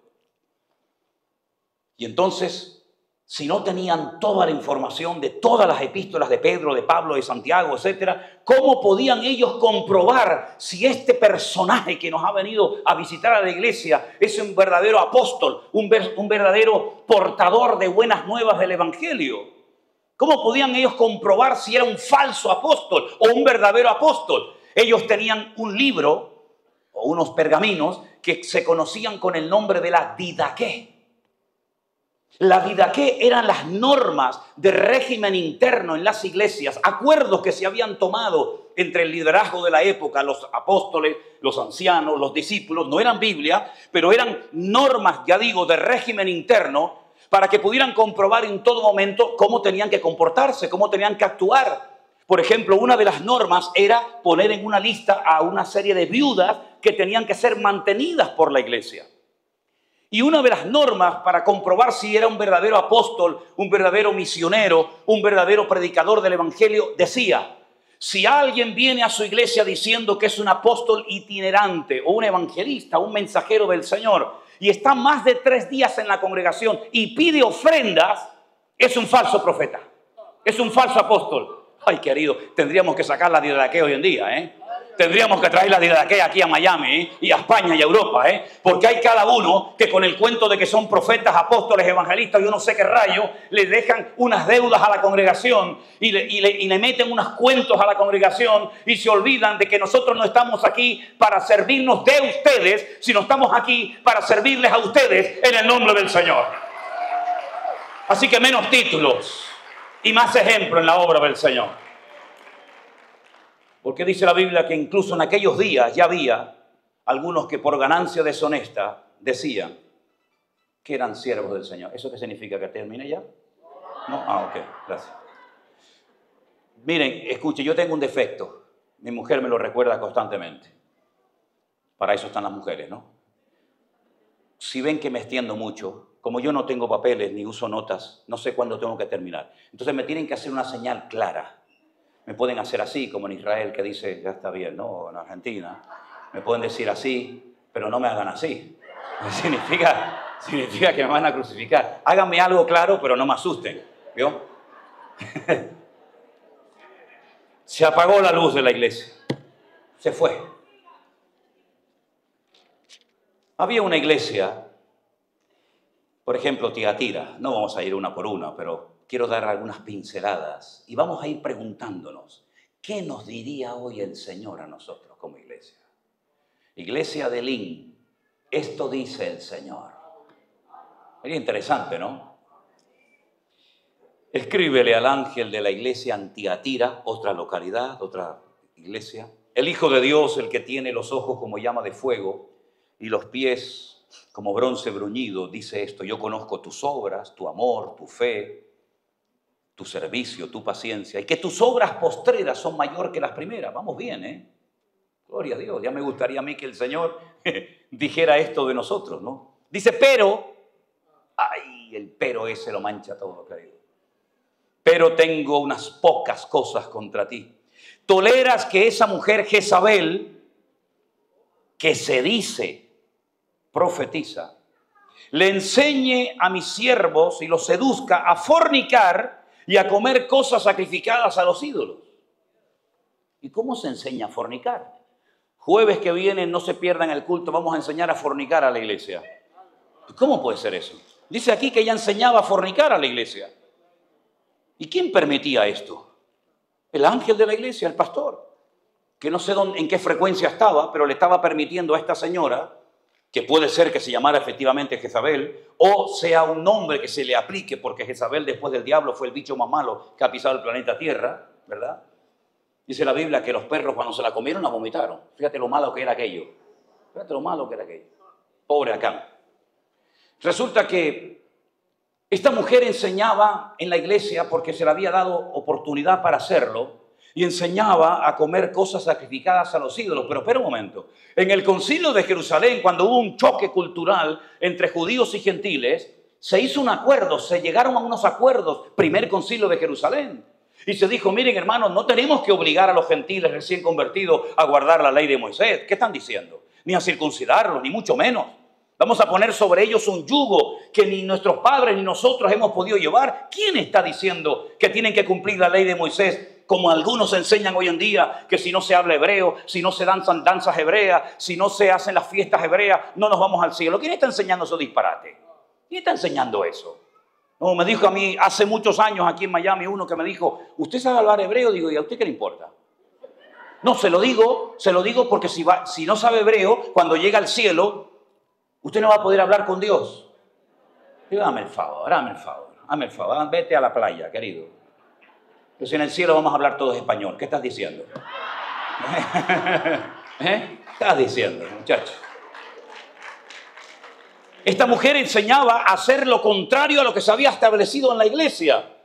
Y entonces, si no tenían toda la información de todas las epístolas de Pedro, de Pablo, de Santiago, etcétera, ¿cómo podían ellos comprobar si este personaje que nos ha venido a visitar a la iglesia es un verdadero apóstol, un verdadero portador de buenas nuevas del evangelio? ¿Cómo podían ellos comprobar si era un falso apóstol o un verdadero apóstol? Ellos tenían un libro o unos pergaminos que se conocían con el nombre de la Didaqué. La Didaqué eran las normas de régimen interno en las iglesias, acuerdos que se habían tomado entre el liderazgo de la época, los apóstoles, los ancianos, los discípulos. No eran Biblia, pero eran normas, ya digo, de régimen interno para que pudieran comprobar en todo momento cómo tenían que comportarse, cómo tenían que actuar. Por ejemplo, una de las normas era poner en una lista a una serie de viudas que tenían que ser mantenidas por la iglesia. Y una de las normas para comprobar si era un verdadero apóstol, un verdadero misionero, un verdadero predicador del evangelio, decía: si alguien viene a su iglesia diciendo que es un apóstol itinerante o un evangelista, un mensajero del Señor, y está más de 3 días en la congregación y pide ofrendas, es un falso profeta, es un falso apóstol. Ay, querido, tendríamos que sacar la Didaqué hoy en día, ¿eh? Tendríamos que traer la Didaqué aquí a Miami, y a España y a Europa, porque hay cada uno que con el cuento de que son profetas, apóstoles, evangelistas, yo no sé qué rayo, le dejan unas deudas a la congregación y le meten unos cuentos a la congregación y se olvidan de que nosotros no estamos aquí para servirnos de ustedes, sino estamos aquí para servirles a ustedes en el nombre del Señor. Así que menos títulos y más ejemplo en la obra del Señor. Porque dice la Biblia que incluso en aquellos días ya había algunos que por ganancia deshonesta decían que eran siervos del Señor. ¿Eso qué significa? ¿Que termine ya? ¿No? Ah, ok, gracias. Miren, escuche, yo tengo un defecto. Mi mujer me lo recuerda constantemente. Para eso están las mujeres, ¿no? Si ven que me extiendo mucho, como yo no tengo papeles ni uso notas, no sé cuándo tengo que terminar. Entonces me tienen que hacer una señal clara. Me pueden hacer así, como en Israel, que dice, ya está bien, ¿no? En Argentina. Me pueden decir así, pero no me hagan así. Significa que me van a crucificar. Háganme algo claro, pero no me asusten. ¿Vio? Se apagó la luz de la iglesia. Se fue. Había una iglesia, por ejemplo, Tiatira. No vamos a ir una por una, pero quiero dar algunas pinceladas y vamos a ir preguntándonos, ¿qué nos diría hoy el Señor a nosotros como iglesia? Iglesia de Lin, esto dice el Señor. Sería interesante, ¿no? Escríbele al ángel de la iglesia en Tiatira, otra localidad, otra iglesia. El Hijo de Dios, el que tiene los ojos como llama de fuego y los pies como bronce bruñido, dice esto: yo conozco tus obras, tu amor, tu fe, tu servicio, tu paciencia, y que tus obras postreras son mayor que las primeras. Vamos bien, ¿eh? Gloria a Dios. Ya me gustaría a mí que el Señor dijera esto de nosotros, ¿no? Dice, pero, ay, el pero ese lo mancha todo, querido. Pero tengo unas pocas cosas contra ti. Toleras que esa mujer Jezabel, que se dice profetiza, le enseñe a mis siervos y los seduzca a fornicar y a comer cosas sacrificadas a los ídolos. ¿Y cómo se enseña a fornicar? Jueves que viene, no se pierdan el culto, vamos a enseñar a fornicar a la iglesia. ¿Cómo puede ser eso? Dice aquí que ella enseñaba a fornicar a la iglesia. ¿Y quién permitía esto? El ángel de la iglesia, el pastor, que no sé en qué frecuencia estaba, pero le estaba permitiendo a esta señora, que puede ser que se llamara efectivamente Jezabel, o sea un nombre que se le aplique, porque Jezabel después del diablo fue el bicho más malo que ha pisado el planeta Tierra, ¿verdad? Dice la Biblia que los perros cuando se la comieron la vomitaron. Fíjate lo malo que era aquello. Fíjate lo malo que era aquello. Pobre Acán. Resulta que esta mujer enseñaba en la iglesia porque se le había dado oportunidad para hacerlo, y enseñaba a comer cosas sacrificadas a los ídolos. Pero espera un momento. En el concilio de Jerusalén, cuando hubo un choque cultural entre judíos y gentiles, se hizo un acuerdo, se llegaron a unos acuerdos, primer concilio de Jerusalén. Y se dijo, miren hermanos, no tenemos que obligar a los gentiles recién convertidos a guardar la ley de Moisés. ¿Qué están diciendo? ni a circuncidarlos, ni mucho menos. Vamos a poner sobre ellos un yugo que ni nuestros padres ni nosotros hemos podido llevar. ¿Quién está diciendo que tienen que cumplir la ley de Moisés? Como algunos enseñan hoy en día, que si no se habla hebreo, si no se danzan danzas hebreas, si no se hacen las fiestas hebreas, no nos vamos al cielo. ¿Quién está enseñando esos disparates? ¿Quién está enseñando eso? No, me dijo a mí hace muchos años aquí en Miami uno que me dijo, ¿usted sabe hablar hebreo? Digo, ¿y a usted qué le importa? No, se lo digo porque si no sabe hebreo, cuando llega al cielo, usted no va a poder hablar con Dios. Digo, dame el favor, vete a la playa, querido. Pues en el cielo vamos a hablar todos español. ¿Qué estás diciendo? ¿Qué estás diciendo, muchacho? Esta mujer enseñaba a hacer lo contrario a lo que se había establecido en la iglesia.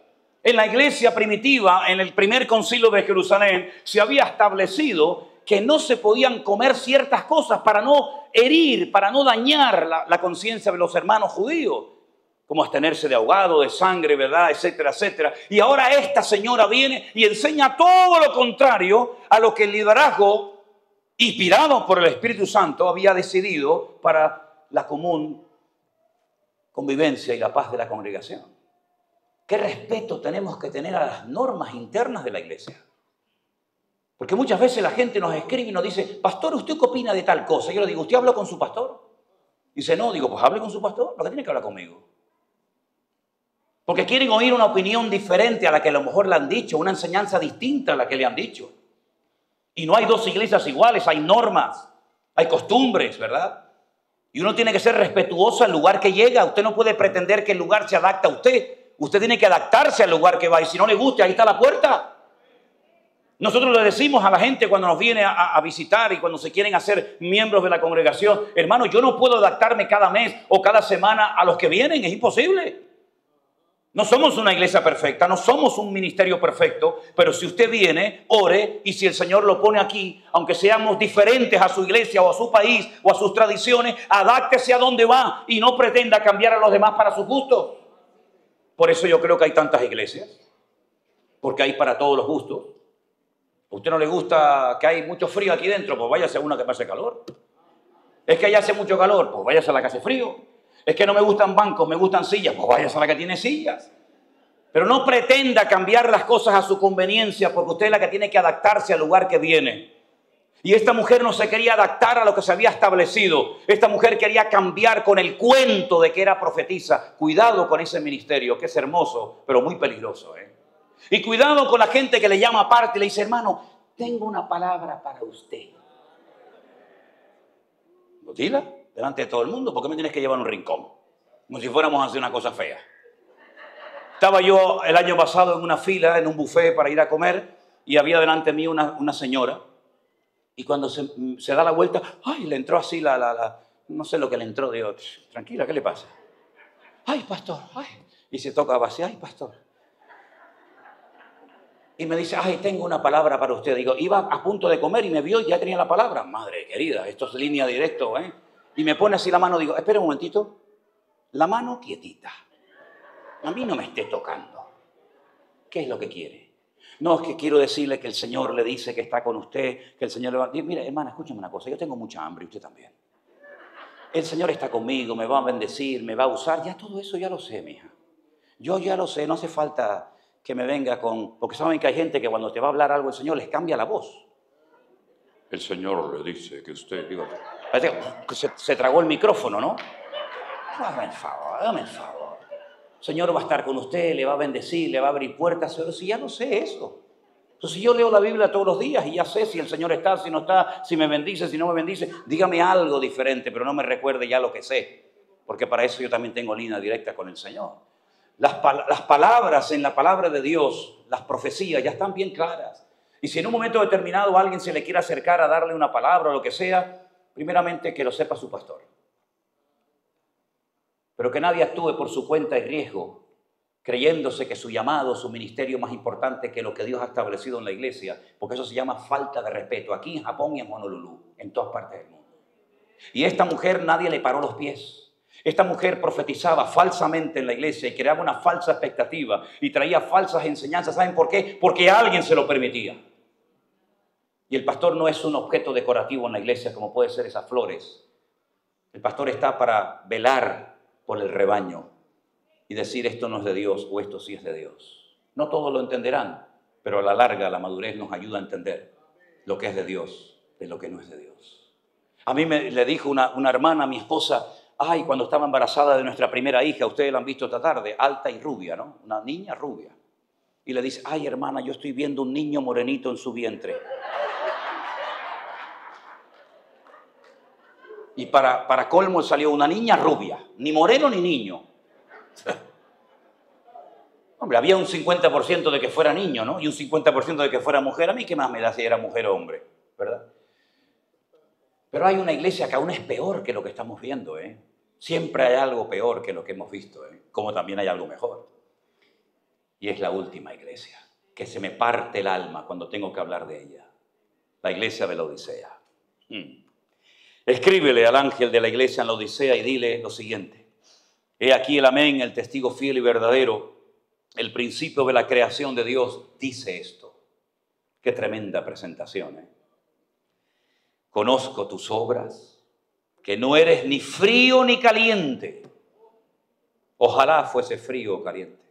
En la iglesia primitiva, en el primer concilio de Jerusalén, se había establecido que no se podían comer ciertas cosas para no herir, para no dañar la conciencia de los hermanos judíos, como abstenerse de ahogado, de sangre, ¿verdad?, etcétera, etcétera. Y ahora esta señora viene y enseña todo lo contrario a lo que el liderazgo, inspirado por el Espíritu Santo, había decidido para la común convivencia y la paz de la congregación. ¿Qué respeto tenemos que tener a las normas internas de la iglesia? Porque muchas veces la gente nos escribe y nos dice, pastor, ¿usted qué opina de tal cosa? Yo le digo, ¿usted habló con su pastor? Dice, no. Digo, pues hable con su pastor, lo que tiene que hablar conmigo. Porque quieren oír una opinión diferente a la que a lo mejor le han dicho, una enseñanza distinta a la que le han dicho. Y no hay dos iglesias iguales, hay normas, hay costumbres, ¿verdad? Y uno tiene que ser respetuoso al lugar que llega. Usted no puede pretender que el lugar se adapte a usted. Usted tiene que adaptarse al lugar que va. Y si no le gusta, ahí está la puerta. Nosotros le decimos a la gente cuando nos viene a visitar y cuando se quieren hacer miembros de la congregación, hermano, yo no puedo adaptarme cada mes o cada semana a los que vienen. Es imposible. No somos una iglesia perfecta, no somos un ministerio perfecto, pero si usted viene, ore, y si el Señor lo pone aquí, aunque seamos diferentes a su iglesia o a su país o a sus tradiciones, adáctese a donde va y no pretenda cambiar a los demás para sus gustos. Por eso yo creo que hay tantas iglesias, porque hay para todos los gustos. ¿A usted no le gusta que hay mucho frío aquí dentro? Pues váyase a una que hace calor. Es que allá hace mucho calor, pues váyase a la que hace frío. Es que no me gustan bancos, me gustan sillas, pues váyase a la que tiene sillas. Pero no pretenda cambiar las cosas a su conveniencia, porque usted es la que tiene que adaptarse al lugar que viene. Y esta mujer no se quería adaptar a lo que se había establecido. Esta mujer quería cambiar con el cuento de que era profetisa. Cuidado con ese ministerio, que es hermoso, pero muy peligroso, ¿eh? Y cuidado con la gente que le llama aparte y le dice, hermano, tengo una palabra para usted. Dila delante de todo el mundo, ¿por qué me tienes que llevar a un rincón? Como si fuéramos a hacer una cosa fea. Estaba yo el año pasado en una fila, en un buffet para ir a comer, y había delante de mí una señora, y cuando se da la vuelta, ¡ay! Le entró así no sé lo que le entró, digo, tranquila, ¿qué le pasa? ¡Ay, pastor! ¡Ay! Y se toca así, ¡ay, pastor! Y me dice, ¡ay, tengo una palabra para usted! Digo, iba a punto de comer y me vio y ya tenía la palabra. Madre querida, esto es línea directo, ¿eh? Y me pone así la mano, digo, espera un momentito. La mano quietita. A mí no me esté tocando. ¿Qué es lo que quiere? No, es que quiero decirle que el Señor le dice que está con usted, que el Señor le va... Mire, hermana, escúchame una cosa, yo tengo mucha hambre y usted también. El Señor está conmigo, me va a bendecir, me va a usar. Ya todo eso ya lo sé, mija. Yo ya lo sé, no hace falta que me venga con... Porque saben que hay gente que cuando te va a hablar algo el Señor les cambia la voz. El Señor le dice que usted... Digo, parece que se tragó el micrófono, ¿no? Dame el favor, dame el favor. El Señor va a estar con usted, le va a bendecir, le va a abrir puertas. Pero si ya no sé eso. Entonces, si yo leo la Biblia todos los días y ya sé si el Señor está, si no está, si me bendice, si no me bendice, dígame algo diferente, pero no me recuerde ya lo que sé. Porque para eso yo también tengo línea directa con el Señor. Las palabras en la palabra de Dios, las profecías ya están bien claras. Y si en un momento determinado alguien se le quiere acercar a darle una palabra o lo que sea, primeramente que lo sepa su pastor. Pero que nadie actúe por su cuenta y riesgo, creyéndose que su llamado, su ministerio es más importante que lo que Dios ha establecido en la iglesia, porque eso se llama falta de respeto, aquí en Japón y en Honolulu, en todas partes del mundo. Y a esta mujer nadie le paró los pies. Esta mujer profetizaba falsamente en la iglesia y creaba una falsa expectativa y traía falsas enseñanzas. ¿Saben por qué? Porque alguien se lo permitía. Y el pastor no es un objeto decorativo en la iglesia como puede ser esas flores. El pastor está para velar por el rebaño y decir esto no es de Dios o esto sí es de Dios. No todos lo entenderán, pero a la larga la madurez nos ayuda a entender lo que es de Dios de lo que no es de Dios. A mí le dijo una hermana a mi esposa, ay, cuando estaba embarazada de nuestra primera hija, ustedes la han visto esta tarde, alta y rubia, ¿no? Una niña rubia. Y le dice, ay, hermana, yo estoy viendo un niño morenito en su vientre. Y para colmo salió una niña rubia, ni moreno ni niño. Hombre, había un 50% de que fuera niño, ¿no? Y un 50% de que fuera mujer. A mí, ¿qué más me da si era mujer o hombre? ¿Verdad? Pero hay una iglesia que aún es peor que lo que estamos viendo, ¿eh? Siempre hay algo peor que lo que hemos visto, ¿eh? Como también hay algo mejor. Y es la última iglesia, que se me parte el alma cuando tengo que hablar de ella. La iglesia de la Odisea. Escríbele al ángel de la iglesia en la Odisea y dile lo siguiente. He aquí el amén, el testigo fiel y verdadero, el principio de la creación de Dios, dice esto. Qué tremenda presentación, ¿eh? Conozco tus obras, que no eres ni frío ni caliente. Ojalá fuese frío o caliente.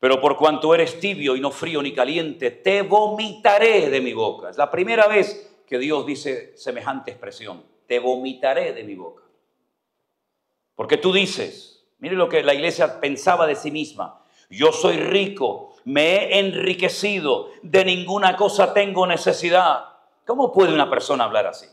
Pero por cuanto eres tibio y no frío ni caliente, te vomitaré de mi boca. Es la primera vez que Dios dice semejante expresión. Te vomitaré de mi boca. Porque tú dices, mire lo que la iglesia pensaba de sí misma. Yo soy rico, me he enriquecido, de ninguna cosa tengo necesidad. ¿Cómo puede una persona hablar así?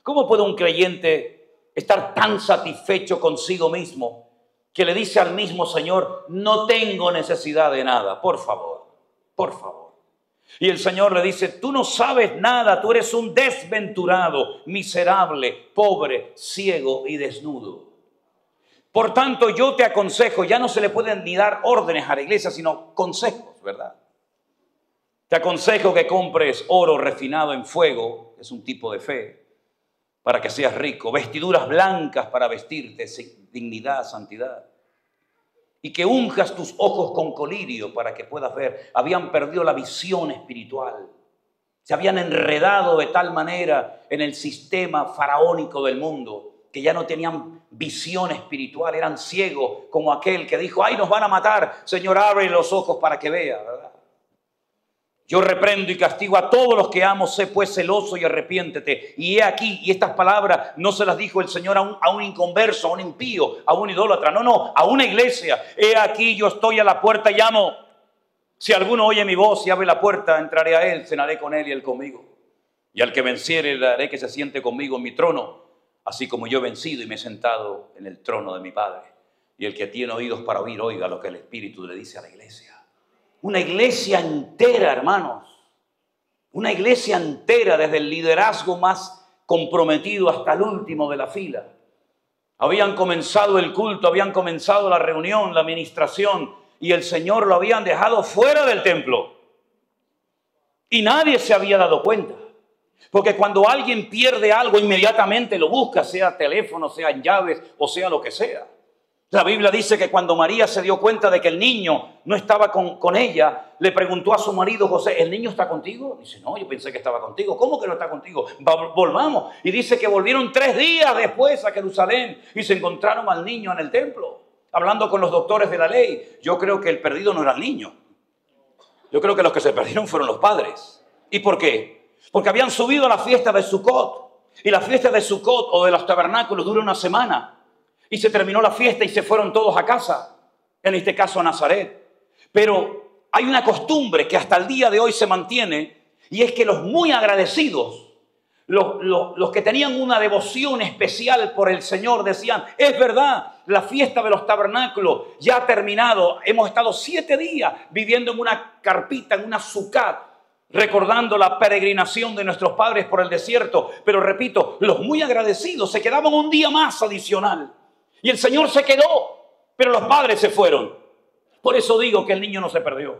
¿Cómo puede un creyente estar tan satisfecho consigo mismo que le dice al mismo Señor, no tengo necesidad de nada? Por favor, por favor. Y el Señor le dice, tú no sabes nada, tú eres un desventurado, miserable, pobre, ciego y desnudo. Por tanto, yo te aconsejo, ya no se le pueden ni dar órdenes a la iglesia, sino consejos, ¿verdad? Te aconsejo que compres oro refinado en fuego, es un tipo de fe, para que seas rico, vestiduras blancas para vestirte, dignidad, santidad, y que unjas tus ojos con colirio para que puedas ver. Habían perdido la visión espiritual, se habían enredado de tal manera en el sistema faraónico del mundo que ya no tenían visión espiritual, eran ciegos como aquel que dijo, ay, nos van a matar, Señor, abre los ojos para que vea, ¿verdad? Yo reprendo y castigo a todos los que amo, sé pues celoso y arrepiéntete. Y he aquí, y estas palabras no se las dijo el Señor a un inconverso, a un impío, a un idólatra, no, a una iglesia. He aquí, yo estoy a la puerta y llamo. Si alguno oye mi voz y abre la puerta, entraré a él, cenaré con él y él conmigo. Y al que venciere le haré que se siente conmigo en mi trono, así como yo he vencido y me he sentado en el trono de mi Padre. Y el que tiene oídos para oír, oiga lo que el Espíritu le dice a la iglesia. Una iglesia entera, hermanos. Una iglesia entera, desde el liderazgo más comprometido hasta el último de la fila. Habían comenzado el culto, habían comenzado la reunión, la administración, y el Señor lo habían dejado fuera del templo. Y nadie se había dado cuenta. Porque cuando alguien pierde algo, inmediatamente lo busca, sea teléfono, sea llaves o sea lo que sea. La Biblia dice que cuando María se dio cuenta de que el niño no estaba con ella, le preguntó a su marido José, ¿el niño está contigo? Dice, no, yo pensé que estaba contigo. ¿Cómo que no está contigo? Volvamos. Y dice que volvieron 3 días después a Jerusalén y se encontraron al niño en el templo, hablando con los doctores de la ley. Yo creo que el perdido no era el niño. Yo creo que los que se perdieron fueron los padres. ¿Y por qué? Porque habían subido a la fiesta de Sucot. Y la fiesta de Sucot o de los tabernáculos dura una semana. Y se terminó la fiesta y se fueron todos a casa, en este caso a Nazaret. Pero hay una costumbre que hasta el día de hoy se mantiene, y es que los muy agradecidos, los que tenían una devoción especial por el Señor, decían, es verdad, la fiesta de los tabernáculos ya ha terminado. Hemos estado 7 días viviendo en una carpita, en una sucat, recordando la peregrinación de nuestros padres por el desierto. Pero repito, los muy agradecidos se quedaban un día más adicional. Y el Señor se quedó, pero los padres se fueron. Por eso digo que el niño no se perdió.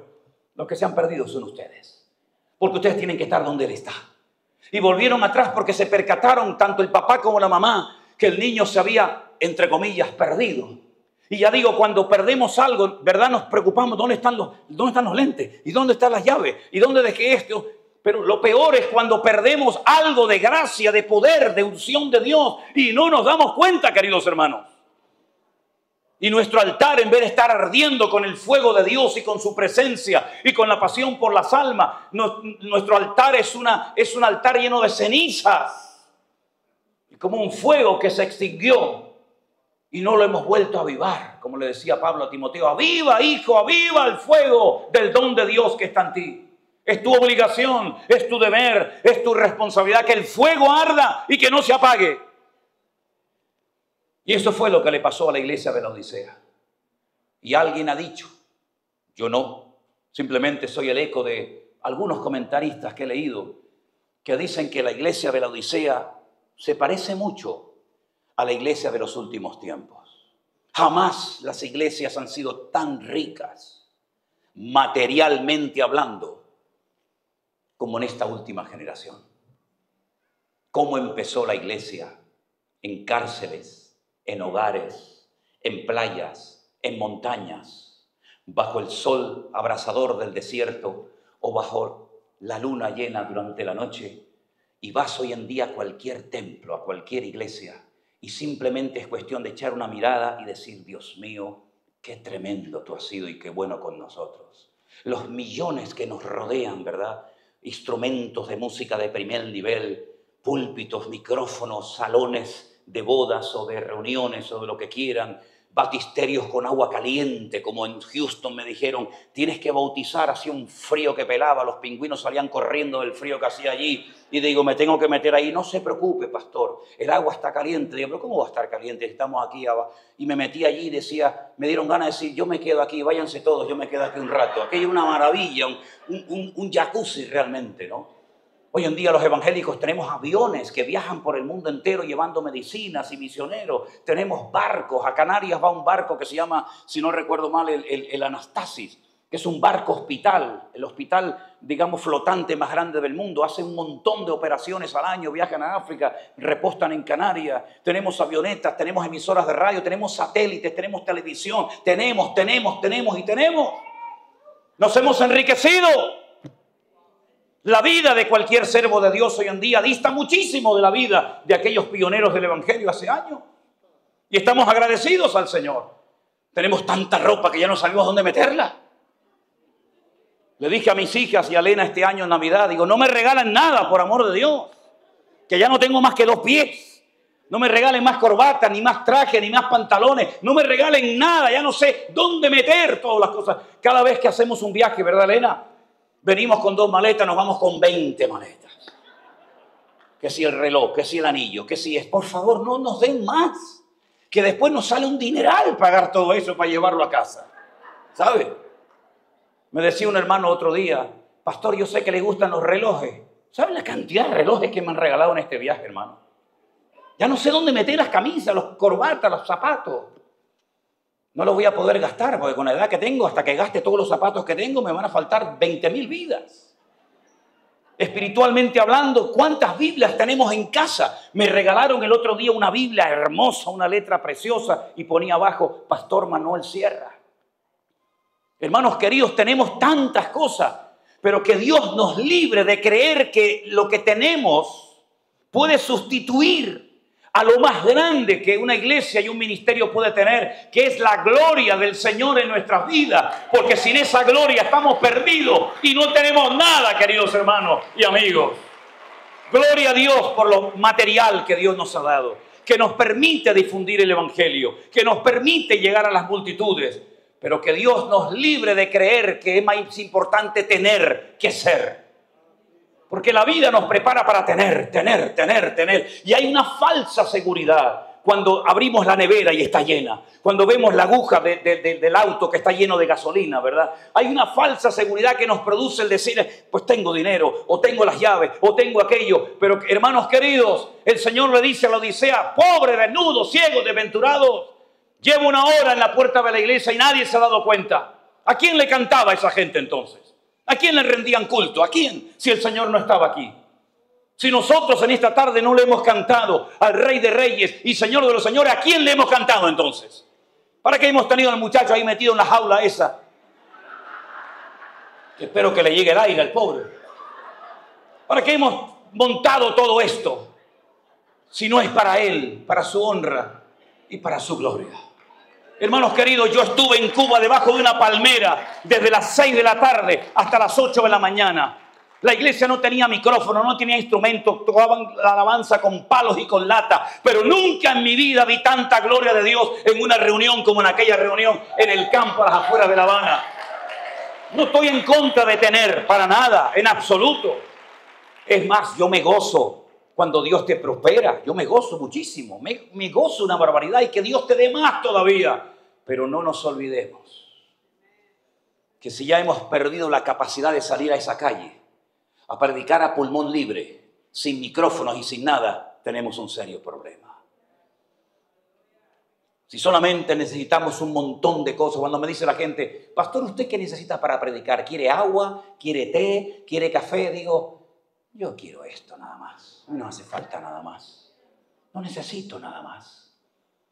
Los que se han perdido son ustedes. Porque ustedes tienen que estar donde Él está. Y volvieron atrás porque se percataron, tanto el papá como la mamá, que el niño se había, entre comillas, perdido. Y ya digo, cuando perdemos algo, ¿verdad? Nos preocupamos, ¿dónde están los lentes? ¿Y dónde están las llaves? ¿Y dónde dejé esto? Pero lo peor es cuando perdemos algo de gracia, de poder, de unción de Dios y no nos damos cuenta, queridos hermanos. Y nuestro altar, en vez de estar ardiendo con el fuego de Dios y con su presencia y con la pasión por las almas, nuestro altar es un altar lleno de cenizas. Y como un fuego que se extinguió y no lo hemos vuelto a avivar. Como le decía Pablo a Timoteo, aviva, hijo, aviva el fuego del don de Dios que está en ti. Es tu obligación, es tu deber, es tu responsabilidad que el fuego arda y que no se apague. Y eso fue lo que le pasó a la iglesia de la Odisea. Y alguien ha dicho, yo no, simplemente soy el eco de algunos comentaristas que he leído, que dicen que la iglesia de la Odisea se parece mucho a la iglesia de los últimos tiempos. Jamás las iglesias han sido tan ricas, materialmente hablando, como en esta última generación. ¿Cómo empezó la iglesia? En cárceles, en hogares, en playas, en montañas, bajo el sol abrasador del desierto o bajo la luna llena durante la noche. Y vas hoy en día a cualquier templo, a cualquier iglesia, y simplemente es cuestión de echar una mirada y decir, Dios mío, qué tremendo tú has sido y qué bueno con nosotros. Los millones que nos rodean, ¿verdad? Instrumentos de música de primer nivel, púlpitos, micrófonos, salones de bodas o de reuniones o de lo que quieran, batisterios con agua caliente, como en Houston me dijeron, tienes que bautizar, hacía un frío que pelaba, los pingüinos salían corriendo del frío que hacía allí, y digo, me tengo que meter ahí, no se preocupe, pastor, el agua está caliente. Digo, pero ¿cómo va a estar caliente? Estamos aquí abajo. Y me metí allí y decía, me dieron ganas de decir, yo me quedo aquí, váyanse todos, yo me quedo aquí un rato. Aquello es una maravilla, un jacuzzi realmente, ¿no? Hoy en día los evangélicos tenemos aviones que viajan por el mundo entero llevando medicinas y misioneros. Tenemos barcos. A Canarias va un barco que se llama, si no recuerdo mal, el Anastasis, que es un barco hospital. El hospital, digamos, flotante más grande del mundo. Hace un montón de operaciones al año. Viajan a África, repostan en Canarias. Tenemos avionetas, tenemos emisoras de radio, tenemos satélites, tenemos televisión. Tenemos. Nos hemos enriquecido. La vida de cualquier servo de Dios hoy en día dista muchísimo de la vida de aquellos pioneros del Evangelio hace años. Y estamos agradecidos al Señor. Tenemos tanta ropa que ya no sabemos dónde meterla. Le dije a mis hijas y a Elena este año en Navidad, digo, no me regalen nada, por amor de Dios, que ya no tengo más que 2 pies. No me regalen más corbata, ni más traje, ni más pantalones. No me regalen nada, ya no sé dónde meter todas las cosas. Cada vez que hacemos un viaje, ¿verdad, Elena? Venimos con 2 maletas, nos vamos con 20 maletas. Que si el reloj, que si el anillo, que si es... Por favor, no nos den más. Que después nos sale un dineral pagar todo eso para llevarlo a casa. ¿Sabe? Me decía un hermano otro día, pastor, yo sé que le gustan los relojes. ¿Saben la cantidad de relojes que me han regalado en este viaje, hermano? Ya no sé dónde meter las camisas, los corbatas, los zapatos. No los voy a poder gastar, porque con la edad que tengo, hasta que gaste todos los zapatos que tengo, me van a faltar 20.000 vidas. Espiritualmente hablando, ¿cuántas Biblias tenemos en casa? Me regalaron el otro día una Biblia hermosa, una letra preciosa, y ponía abajo, Pastor Manuel Sierra. Hermanos queridos, tenemos tantas cosas, pero que Dios nos libre de creer que lo que tenemos puede sustituir a lo más grande que una iglesia y un ministerio puede tener, que es la gloria del Señor en nuestras vidas, porque sin esa gloria estamos perdidos y no tenemos nada, queridos hermanos y amigos. Gloria a Dios por lo material que Dios nos ha dado, que nos permite difundir el Evangelio, que nos permite llegar a las multitudes, pero que Dios nos libre de creer que es más importante tener que ser. Porque la vida nos prepara para tener. Y hay una falsa seguridad cuando abrimos la nevera y está llena. Cuando vemos la aguja del auto que está lleno de gasolina, ¿verdad? Hay una falsa seguridad que nos produce el decir, pues tengo dinero, o tengo las llaves, o tengo aquello. Pero hermanos queridos, el Señor le dice a la Odisea, pobre, desnudo, ciego, desventurado. Llevo 1 hora en la puerta de la iglesia y nadie se ha dado cuenta. ¿A quién le cantaba esa gente entonces? ¿A quién le rendían culto? ¿A quién? Si el Señor no estaba aquí. Si nosotros en esta tarde no le hemos cantado al Rey de Reyes y Señor de los Señores, ¿a quién le hemos cantado entonces? ¿Para qué hemos tenido al muchacho ahí metido en la jaula esa? Espero que le llegue el aire al pobre. ¿Para qué hemos montado todo esto? Si no es para Él, para su honra y para su gloria. Hermanos queridos, yo estuve en Cuba debajo de una palmera desde las 6 de la tarde hasta las 8 de la mañana. La iglesia no tenía micrófono, no tenía instrumentos, tocaban la alabanza con palos y con lata. Pero nunca en mi vida vi tanta gloria de Dios en una reunión como en aquella reunión en el campo a las afueras de La Habana. No estoy en contra de tener, para nada, en absoluto. Es más, yo me gozo cuando Dios te prospera. Yo me gozo muchísimo, me gozo una barbaridad y que Dios te dé más todavía. Pero no nos olvidemos que si ya hemos perdido la capacidad de salir a esa calle a predicar a pulmón libre, sin micrófonos y sin nada, tenemos un serio problema. Si solamente necesitamos un montón de cosas, cuando me dice la gente, pastor, ¿usted qué necesita para predicar? ¿Quiere agua? ¿Quiere té? ¿Quiere café? Digo, yo quiero esto nada más. No hace falta nada más. No necesito nada más.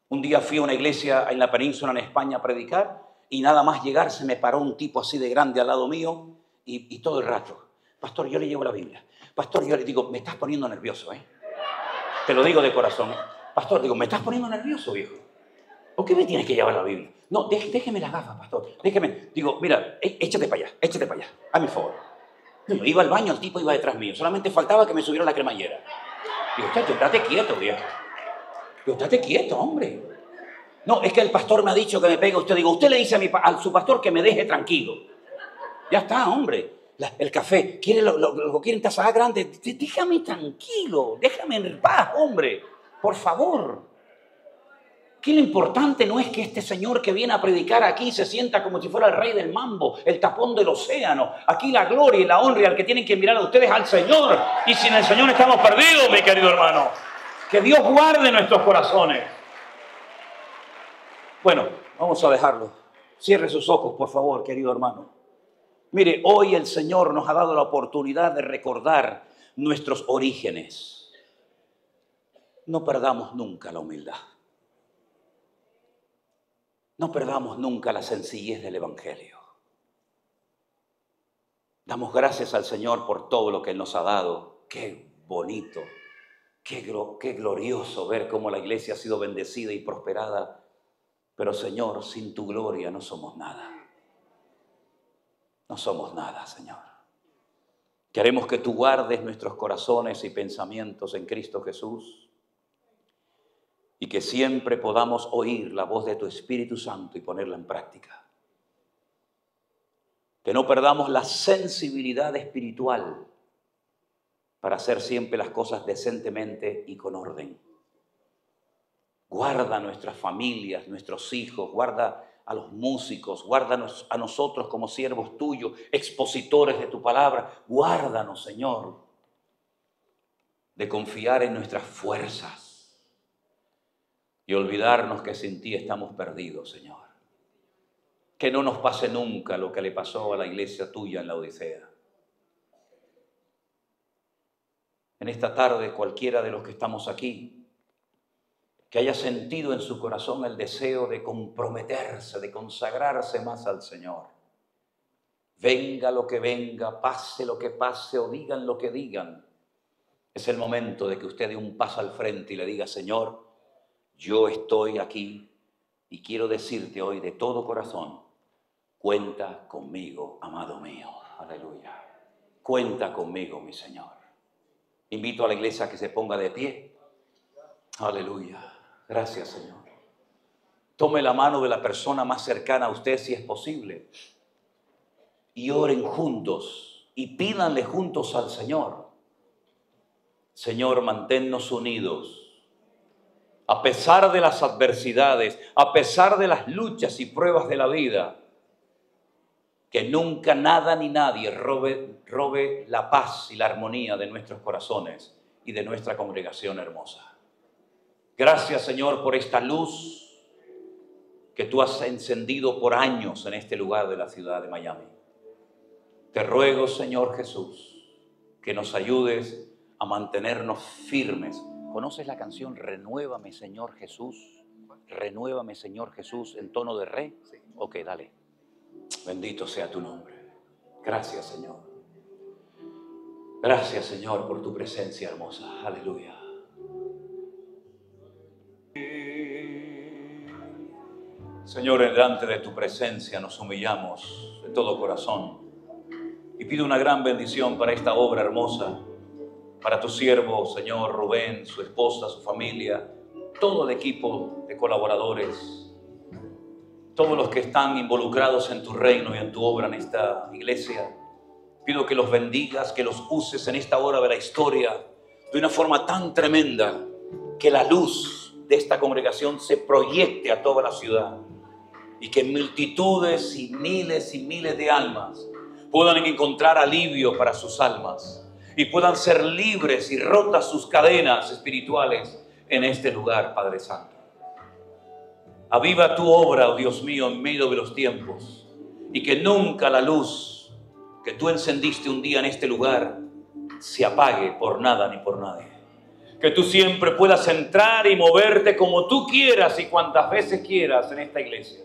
Un día fui a una iglesia en la península en España a predicar y nada más llegar se me paró un tipo así de grande al lado mío y todo el rato, pastor, yo le llevo la Biblia. Pastor, yo le digo, me estás poniendo nervioso, ¿eh? Te lo digo de corazón. Pastor, digo, me estás poniendo nervioso, viejo. ¿Por qué me tienes que llevar la Biblia? No, déjeme las gafas, pastor. Déjeme. Digo, mira, échate para allá. A mi favor. Yo iba al baño, el tipo iba detrás mío. Solamente faltaba que me subiera la cremallera. Digo, chacho, estate quieto, viejo. Digo, estate quieto, hombre. No, es que el pastor me ha dicho que me pegue usted. Digo, usted le dice a su pastor que me deje tranquilo. Ya está, hombre. El café, ¿quiere lo quiere en taza grande? Déjame tranquilo, déjame en paz, hombre. Por favor. Que lo importante no es que este señor que viene a predicar aquí se sienta como si fuera el rey del mambo, el tapón del océano. Aquí la gloria y la honra al que tienen que mirar a ustedes al Señor. Y sin el Señor estamos perdidos, mi querido hermano. Que Dios guarde nuestros corazones. Bueno, vamos a dejarlo. Cierre sus ojos, por favor, querido hermano. Mire, hoy el Señor nos ha dado la oportunidad de recordar nuestros orígenes. No perdamos nunca la humildad. No perdamos nunca la sencillez del Evangelio. Damos gracias al Señor por todo lo que Él nos ha dado. Qué bonito, qué glorioso ver cómo la iglesia ha sido bendecida y prosperada. Pero Señor, sin tu gloria no somos nada. No somos nada, Señor. Queremos que tú guardes nuestros corazones y pensamientos en Cristo Jesús y que siempre podamos oír la voz de tu Espíritu Santo y ponerla en práctica. Que no perdamos la sensibilidad espiritual para hacer siempre las cosas decentemente y con orden. Guarda nuestras familias, nuestros hijos, guarda a los músicos, guárdanos a nosotros como siervos tuyos, expositores de tu palabra. Guárdanos, Señor, de confiar en nuestras fuerzas y olvidarnos que sin ti estamos perdidos, Señor. Que no nos pase nunca lo que le pasó a la iglesia tuya en la Odisea. En esta tarde, cualquiera de los que estamos aquí, que haya sentido en su corazón el deseo de comprometerse, de consagrarse más al Señor. Venga lo que venga, pase lo que pase o digan lo que digan. Es el momento de que usted dé un paso al frente y le diga, Señor, yo estoy aquí y quiero decirte hoy de todo corazón, cuenta conmigo, amado mío. Aleluya. Cuenta conmigo, mi Señor. Invito a la iglesia a que se ponga de pie. Aleluya. Gracias, Señor. Tome la mano de la persona más cercana a usted si es posible y oren juntos y pídanle juntos al Señor. Señor, manténnos unidos. A pesar de las adversidades, a pesar de las luchas y pruebas de la vida, que nunca nada ni nadie robe la paz y la armonía de nuestros corazones y de nuestra congregación hermosa. Gracias, Señor, por esta luz que tú has encendido por años en este lugar de la ciudad de Miami. Te ruego, Señor Jesús, que nos ayudes a mantenernos firmes. ¿Conoces la canción Renuévame, Señor Jesús? Renuévame, Señor Jesús, en tono de re. Ok, dale. Bendito sea tu nombre. Gracias, Señor. Gracias, Señor, por tu presencia hermosa. Aleluya. Señor, delante de tu presencia nos humillamos de todo corazón y pido una gran bendición para esta obra hermosa, para tu siervo, Señor Rubén, su esposa, su familia, todo el equipo de colaboradores, todos los que están involucrados en tu reino y en tu obra en esta iglesia. Pido que los bendigas, que los uses en esta hora de la historia de una forma tan tremenda que la luz de esta congregación se proyecte a toda la ciudad y que multitudes y miles de almas puedan encontrar alivio para sus almas y puedan ser libres y rotas sus cadenas espirituales en este lugar, Padre Santo. Aviva tu obra, oh Dios mío, en medio de los tiempos, y que nunca la luz que tú encendiste un día en este lugar se apague por nada ni por nadie. Que tú siempre puedas entrar y moverte como tú quieras y cuantas veces quieras en esta iglesia.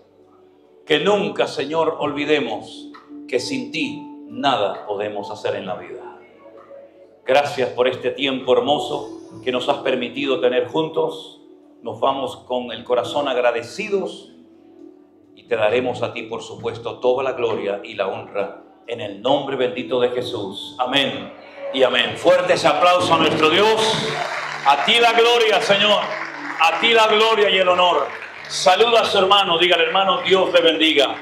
Que nunca, Señor, olvidemos que sin ti nada podemos hacer en la vida. Gracias por este tiempo hermoso que nos has permitido tener juntos. Nos vamos con el corazón agradecidos y te daremos a ti, por supuesto, toda la gloria y la honra en el nombre bendito de Jesús. Amén y amén. Fuertes aplausos a nuestro Dios. A ti la gloria, Señor. A ti la gloria y el honor. Saluda a su hermano. Dígale, hermano, Dios le bendiga.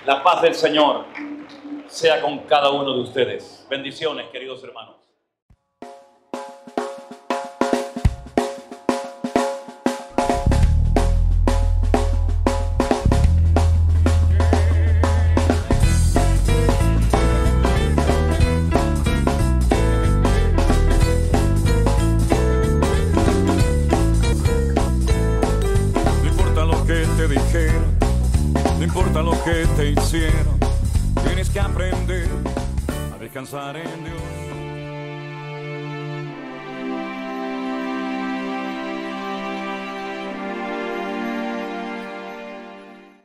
La paz del Señor sea con cada uno de ustedes. Bendiciones, queridos hermanos. No importa lo que te hicieron, tienes que aprender a descansar en Dios.